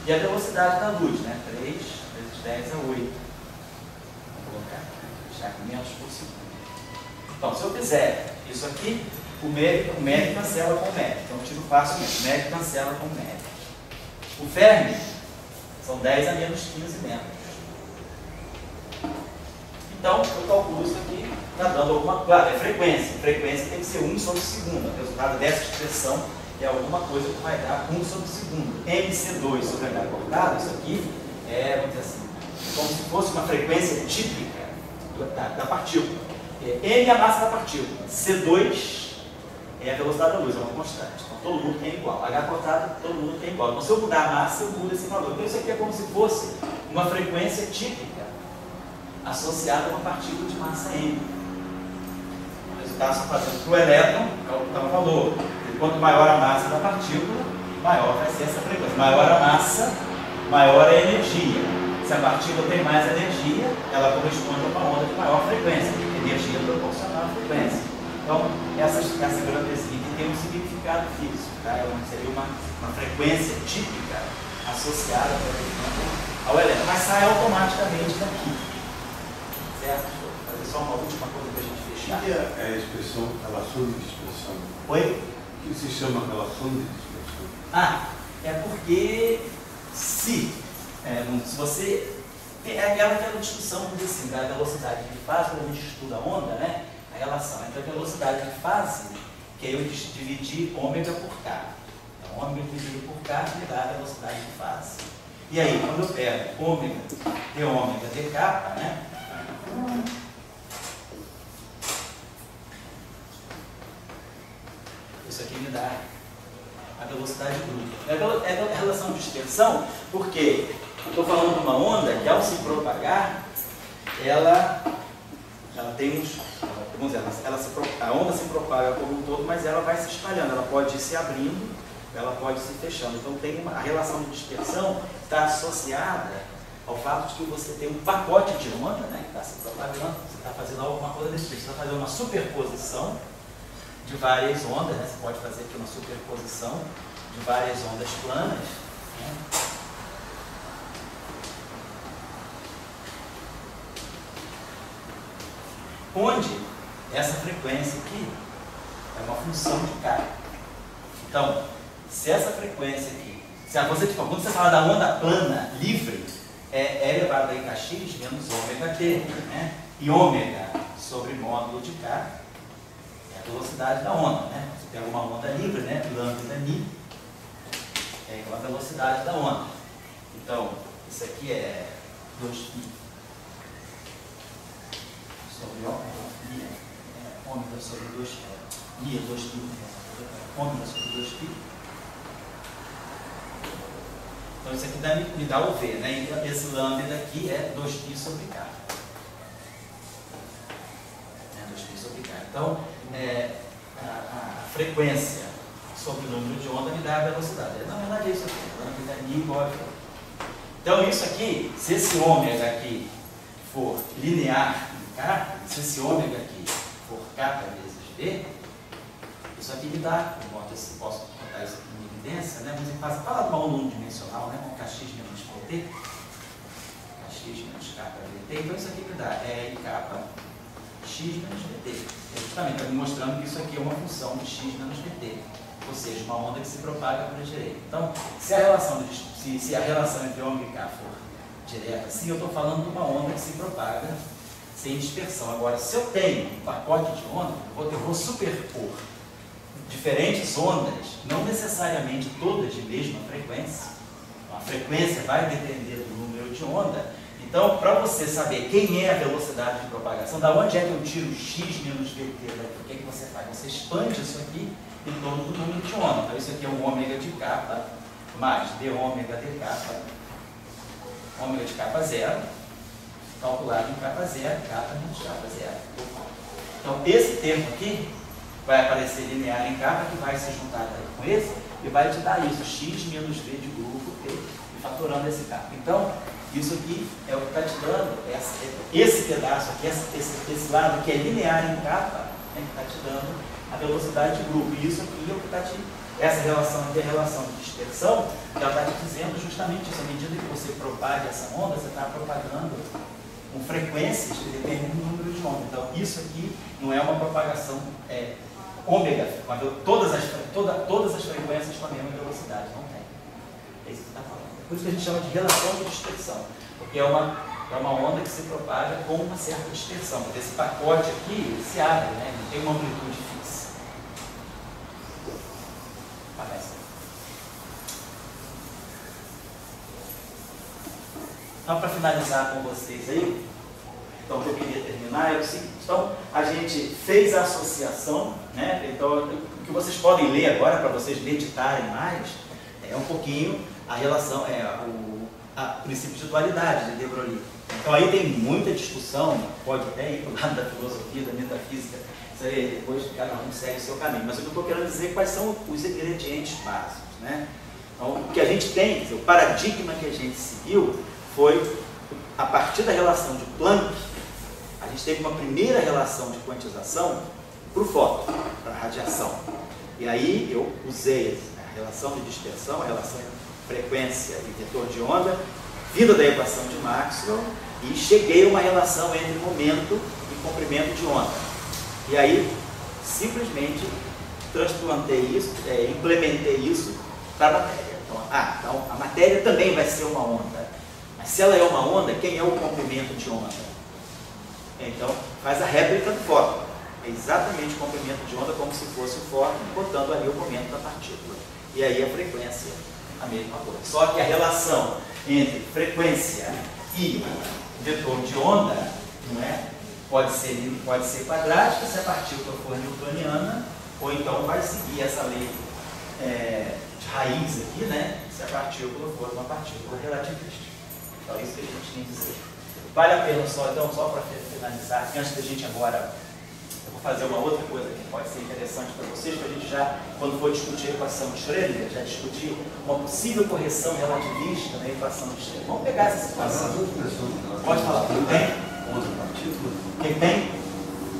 e a velocidade da luz, né? 3 vezes 10 a 8. Vou colocar aqui, deixar aqui menos por segundo. Então, se eu fizer isso aqui, o MeV cancela com o MeV, então eu tiro facilmente, o MeV cancela com o MeV. O Fermi são 10 a menos 15 metros. Então, eu calculo isso aqui, está dando alguma coisa. Claro, é frequência. Frequência tem que ser 1 sobre segundo. O resultado dessa expressão é alguma coisa que vai dar 1 sobre segundo. MC2 sobre H cortado, isso aqui vamos dizer assim, como se fosse uma frequência típica da partícula. M é a massa da partícula. C2 é a velocidade da luz, é uma constante. Então, todo mundo tem igual. H cortado, todo mundo tem igual. Então, se eu mudar a massa, eu mudo esse valor. Então, isso aqui é como se fosse uma frequência típica associada a uma partícula de massa M. O resultado está fazendo para o elétron, calcular o valor. Quanto maior a massa da partícula, maior vai ser essa frequência. Maior a massa, maior a energia. Se a partícula tem mais energia, ela corresponde a uma onda de maior frequência. Energia proporcional à frequência. Então, essa grandezinha aqui tem um significado físico. Tá? Seria uma frequência típica associada, por exemplo, ao elétron. Mas sai automaticamente daqui. Certo? Vou fazer só uma última coisa para a gente fechar. O que é a expressão, relação de dispersão? Oi? O que se chama relação de dispersão? É porque se você... É aquela discussão, vamos dizer assim, da velocidade de fase, quando a gente estuda a onda, né? A relação entre a velocidade de fase, que é eu dividir ômega por K. Então, ômega dividido por K me dá a velocidade de fase. E aí, quando eu pego ômega, d ômega, dk, né? Isso aqui me dá a velocidade bruta. É a relação de dispersão, porque eu estou falando de uma onda que, ao se propagar, ela tem uns... Vamos dizer, a onda se propaga como um todo, mas ela vai se espalhando. Ela pode ir se abrindo, ela pode ir se fechando. Então, a relação de dispersão está associada ao fato de que você tem um pacote de onda, né, que está se propagando, você está fazendo alguma coisa desse tipo, você está fazendo uma superposição de várias ondas, né, você pode fazer aqui uma superposição de várias ondas planas, né, onde essa frequência aqui é uma função de K. Então, se essa frequência aqui, quando você fala da onda plana livre, é elevado a kx menos ômega t, né? E ômega sobre módulo de K é a velocidade da onda, né? Você pega uma onda livre, né? Lambda ni é igual a velocidade da onda. Então, isso aqui é 2π sobre ômega sobre 2π, ni é 2π, ômega sobre 2π. Então, isso aqui me dá o V, né? Então, esse lambda aqui é 2π sobre K. 2π sobre K. Então, a frequência sobre o número de onda me dá a velocidade. Na verdade, é isso aqui. Lambda ni igual a V. Então, isso aqui, se esse ômega aqui for linear em K, se esse ômega aqui for K vezes V, isso aqui me dá, eu posso botar isso aqui em evidência, né? Mas fala de uma onda unidimensional, né? Com kx menos pt, kx menos k dt, então isso aqui me dá IK x menos dt. Justamente está me mostrando que isso aqui é uma função de x menos dt, ou seja, uma onda que se propaga para a direita. Então, se a relação entre ômega e k for direta assim, eu estou falando de uma onda que se propaga sem dispersão. Agora, se eu tenho um pacote de onda, eu vou superpor diferentes ondas, não necessariamente todas de mesma frequência. A frequência vai depender do número de onda. Então, para você saber quem é a velocidade de propagação, da onde é que eu tiro x menos vt daqui, o que é que você faz? Você expande isso aqui em torno do número de onda. Então, isso aqui é um ômega de kappa mais d ômega de kappa, ômega de kappa zero, calculado em kappa zero, kappa menos kappa zero. Então, esse termo aqui vai aparecer linear em kappa, que vai se juntar com esse, e vai te dar isso, x menos v de grupo t, fatorando esse kappa. Então, isso aqui é o que está te dando, esse pedaço aqui, esse lado que é linear em kappa, é que está te dando a velocidade de grupo. E isso aqui é o que está te... Essa relação aqui é a relação de dispersão, ela está te dizendo justamente isso. À medida que você propaga essa onda, você está propagando com frequências que dependem do número de onda. Então, isso aqui não é uma propagação ômega, todas as frequências com a mesma velocidade, não tem. É isso que você está falando. Por isso que a gente chama de relação de dispersão, porque é uma onda que se propaga com uma certa dispersão. Porque esse pacote aqui, ele se abre, né? Não tem uma amplitude fixa. Parece. Então, para finalizar com vocês aí, então, o que eu queria terminar é o seguinte. Então, a gente fez a associação, né? Então, o que vocês podem ler agora, para vocês meditarem mais, é um pouquinho a relação, o princípio de dualidade de de Broglie. Então, aí tem muita discussão, pode até ir para o lado da filosofia, da metafísica, isso aí, depois cada um segue o seu caminho. Mas o que eu estou querendo dizer é quais são os ingredientes básicos, né? Então, o que a gente tem, o paradigma que a gente seguiu foi, a partir da relação de Planck, a gente teve uma primeira relação de quantização para o fóton, para a radiação. E aí eu usei a relação de dispersão, a relação de frequência e vetor de onda, vinda da equação de Maxwell, e cheguei a uma relação entre momento e comprimento de onda. E aí, simplesmente, transplantei isso, implementei isso para a matéria. Então, a matéria também vai ser uma onda. Mas se ela é uma onda, quem é o comprimento de onda? Então, faz a réplica do fóton. É exatamente o comprimento de onda como se fosse o fóton, botando ali o momento da partícula. E aí a frequência, a mesma coisa. Só que a relação entre frequência e vetor de onda, não é? Pode ser quadrática se a partícula for newtoniana, ou então vai seguir essa lei de raiz aqui, né? Se a partícula for uma partícula relativista. Então, é isso que a gente tem que dizer. Vale a pena só para finalizar, antes da gente agora, eu vou fazer uma outra coisa que pode ser interessante para vocês, para a gente já, quando for discutir a equação de Schrödinger, já discutir uma possível correção relativista na equação de Schrödinger. Vamos pegar essa situação. Pode falar. Quem tem? Onda partícula? Quem tem?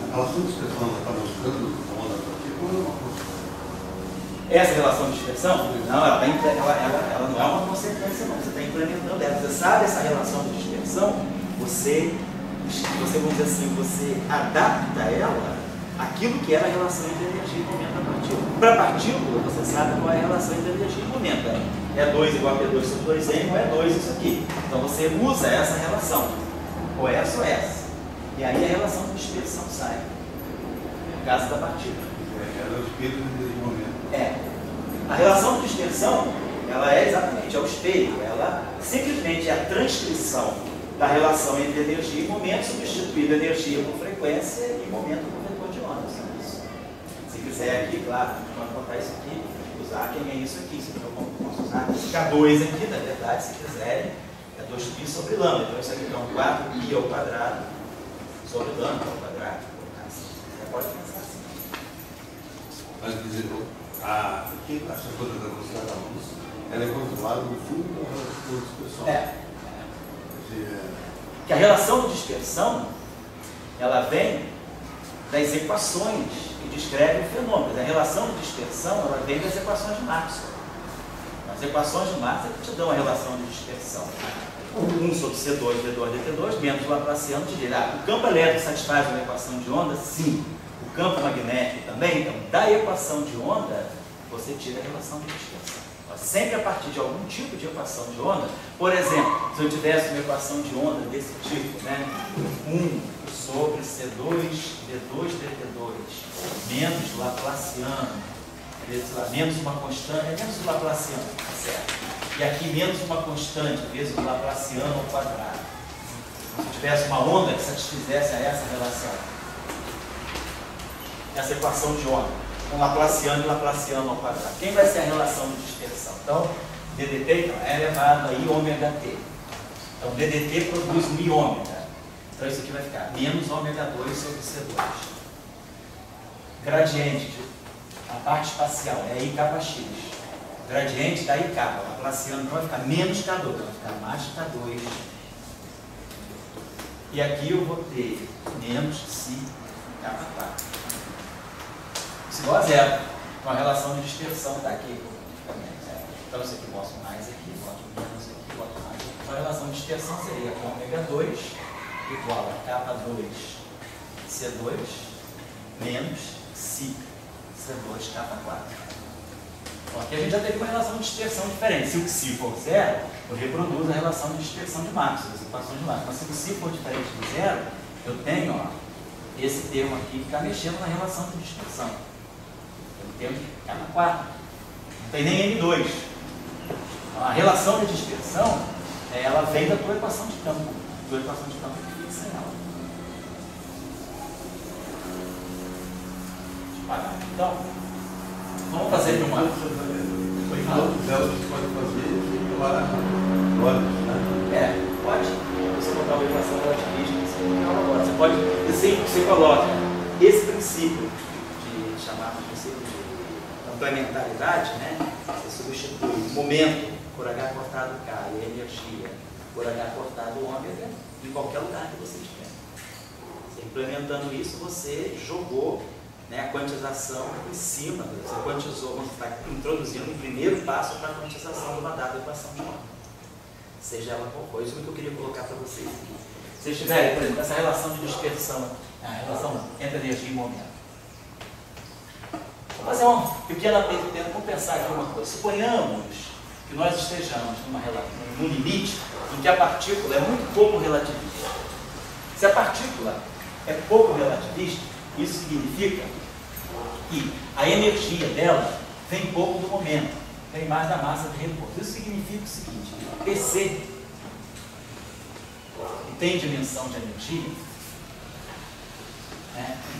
A relação de expressão está mostrando a onda partícula? Essa relação de dispersão, não, ela não é uma consequência, não. Você está implementando ela. Você sabe essa relação de dispersão, você, vamos dizer assim, você adapta ela àquilo que era a relação entre energia e momento da partícula. Para a partícula, você sabe qual é a relação entre energia e momento. É 2 igual a P2 sobre 2M, ou é 2 isso aqui. Então você usa essa relação, ou essa ou essa. E aí a relação de dispersão sai, no caso da partícula. É o espelho de momento. A relação de dispersão, ela é exatamente, é o espelho, ela simplesmente é a transcrição da relação entre energia e momento, substituindo energia por frequência e momento por vetor de onda. Se quiser aqui, claro, quando botar isso aqui, usar quem é isso aqui, se eu posso usar K2 aqui, na verdade, se quiserem, é 2π sobre lambda. Então isso aqui é um 4π ao quadrado sobre lambda ao quadrado. Você pode pensar assim. Mas quer dizer, essa coisa da velocidade da luz, ela é controlada no fundo da relação de dispersão. Que a relação de dispersão, ela vem das equações que descrevem o fenômeno. A relação de dispersão, ela vem das equações de Maxwell. As equações de Maxwell te dão a relação de dispersão. 1 sobre C2, V2, DT2, menos o laplaciano te dirá. O campo elétrico satisfaz uma equação de onda? Sim. O campo magnético também? Então, da equação de onda, você tira a relação de dispersão. Sempre a partir de algum tipo de equação de onda. Por exemplo, se eu tivesse uma equação de onda desse tipo, né? 1 sobre C2, V2, DT2, menos Laplaciano vezes lá, menos uma constante, é menos o Laplaciano, tá certo? E aqui menos uma constante, vezes o Laplaciano ao quadrado. Se eu tivesse uma onda que satisfizesse a essa relação, essa equação de onda, com Laplaciano e Laplaciano ao quadrado, quem vai ser a relação de dispersão? Então, DDT então, é elevado a I ômega T. Então, DDT produz um I ômega. Então, isso aqui vai ficar menos ômega 2 sobre C2. Gradiente, a parte espacial, é I kappa x. Gradiente da I kappa, o Laplaciano então vai ficar menos K2, vai ficar mais K2. E aqui eu vou ter menos Si kappa 4. Isso igual a zero. Então, a relação de dispersão está aqui. Então, isso aqui mostra mais aqui, boto menos aqui, boto mais aqui. Então, a relação de dispersão seria ômega 2 igual a kappa 2 C2 menos Si C2 kappa 4. Então, aqui a gente já teve uma relação de dispersão diferente. Se o Xi for zero, eu reproduzo a relação de dispersão de Maxwell, as equações de Maxwell. Mas se o Xi for diferente de zero, eu tenho esse termo aqui que está mexendo na relação de dispersão. Eu tenho kappa 4. Não tem nem M2. A relação de dispersão, ela vem da tua equação de campo. A tua equação de campo que fixa ela. Deixa eu parar. Então, vamos fazer uma... Você pode fazer lá pode. Você botar uma equação relativista, você colocar agora. Você pode... Você coloca esse princípio de chamar de princípio de complementaridade, né? Você substitui o momento por H cortado K e a energia por H cortado ômega em qualquer lugar que você estiver. Você implementando isso, você jogou, né, a quantização em cima, você quantizou, você está introduzindo o primeiro passo para a quantização de uma dada equação de ômega. Seja ela qual for, isso é o que eu queria colocar para vocês aqui. Se vocês tiverem, por exemplo, essa relação de dispersão, a relação entre energia e momento. Vou fazer uma pequena pergunta, vamos pensar aqui uma coisa. Suponhamos que nós estejamos num limite em que a partícula é muito pouco relativista. Se a partícula é pouco relativista, isso significa que a energia dela vem pouco do momento, vem mais da massa de repouso. Isso significa o seguinte: PC, que tem dimensão de energia,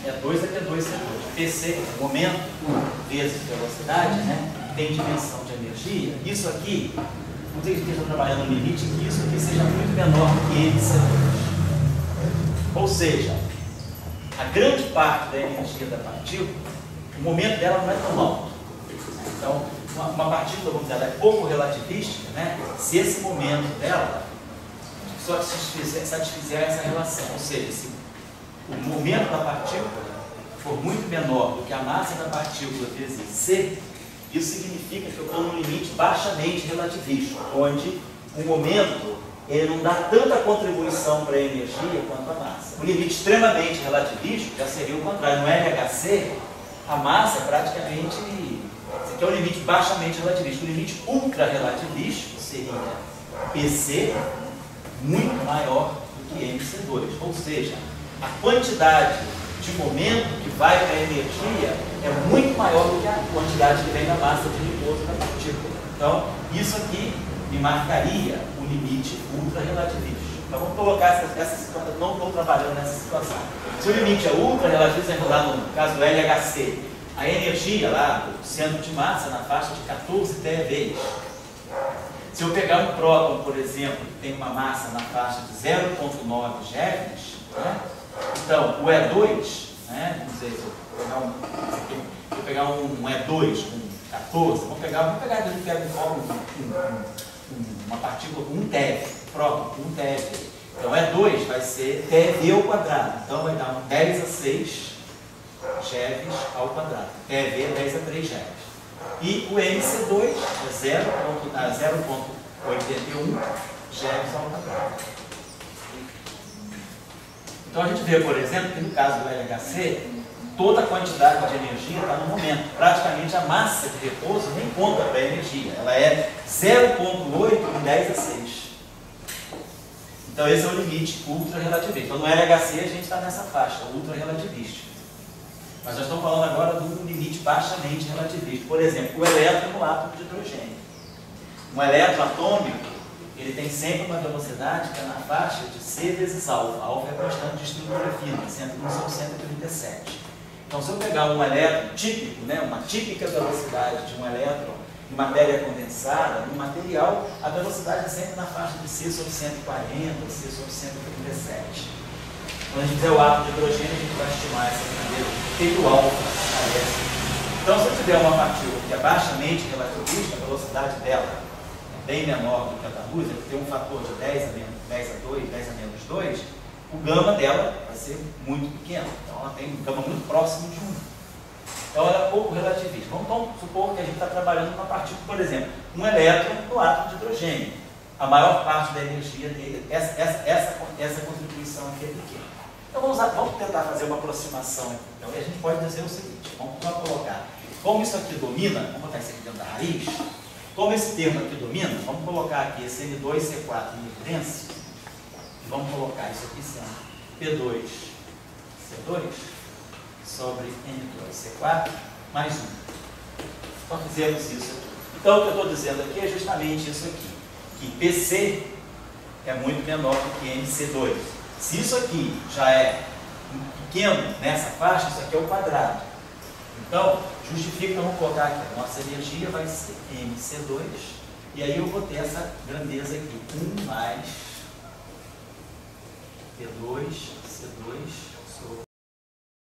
é 2 aqui é 2 C2. PC, momento vezes velocidade, né, tem dimensão de energia. Isso aqui, não tem que estar trabalhando no limite que isso aqui seja muito menor que MC2. Ou seja, a grande parte da energia da partícula, o momento dela não é tão alto. Então, uma partícula, vamos dizer, ela é pouco relativística, né, se esse momento dela só satisfizer essa relação. Ou seja, se o momento da partícula for muito menor do que a massa da partícula vezes C, isso significa que eu estou num limite baixamente relativista, onde o momento ele não dá tanta contribuição para a energia quanto a massa. O limite extremamente relativista já seria o contrário. No LHC, a massa é praticamente... Esse aqui é o limite baixamente relativista. O limite ultra-relativístico seria PC muito maior do que MC2. Ou seja, a quantidade de momento que vai para a energia é muito maior do que a quantidade que vem da massa de repouso da partícula. Então, isso aqui me marcaria o limite ultra-relativista. Então, vamos colocar essa situação. Não estou trabalhando nessa situação. Se o limite é ultra-relativista, lá no caso do LHC, a energia lá do centro de massa na faixa de 14 TeV. Se eu pegar um próton, por exemplo, que tem uma massa na faixa de 0,9 GeV, né? Então, o E2, né? Não sei se eu pegar um E2 com 14, vamos pegar uma partícula com 1 TeV, próton com 1 TeV. Então, E2 vai ser TeV ao quadrado. Então, vai dar um 10 a 6 GeV ao quadrado. TeV é 10 a 3 GeV. E o MC2 é 0,81 GeV ao quadrado. Então a gente vê, por exemplo, que no caso do LHC, toda a quantidade de energia está no momento. Praticamente a massa de repouso nem conta para a energia. Ela é 0,8 em 10 a 6. Então esse é o limite ultra-relativista. Então no LHC a gente está nessa faixa, ultra-relativista. Mas nós estamos falando agora de um limite baixamente relativista. Por exemplo, o elétron no átomo de hidrogênio. Um elétron atômico, ele tem sempre uma velocidade que é na faixa de C vezes alfa. Alfa é a constante de estrutura fina, 137. Então, se eu pegar um elétron típico, né, uma típica velocidade de um elétron em matéria condensada, no material, a velocidade é sempre na faixa de C sobre 140, C sobre 137. Quando a gente fizer o átomo de hidrogênio, a gente vai estimar essa maneira, o que o alfa aparece. Então, se eu tiver uma partícula que é baixamente relativista, a velocidade dela é bem menor do que a da luz, ele tem um fator de 10 a 2, 10 a menos 2, o gama dela vai ser muito pequeno. Então, ela tem um gama muito próximo de 1. Então, ela é pouco relativista. Vamos supor que a gente está trabalhando com uma partícula, por exemplo, um elétron no átomo de hidrogênio. A maior parte da energia dele, essa contribuição aqui é pequena. Então, vamos tentar fazer uma aproximação aqui. Então, a gente pode dizer o seguinte, vamos colocar, como isso aqui domina, vamos botar isso aqui dentro da raiz, como esse termo aqui domina, vamos colocar aqui esse N2C4 em evidência, e vamos colocar isso aqui sendo P2C2 sobre N2C4 mais 1. Só fizemos isso aqui. Então, o que eu estou dizendo aqui é justamente isso aqui, que PC é muito menor do que MC2. Se isso aqui já é pequeno nessa faixa, isso aqui é o quadrado. Então, justifica, vamos colocar aqui, a nossa energia vai ser MC2, e aí eu vou ter essa grandeza aqui, 1 mais P2, C2 sobre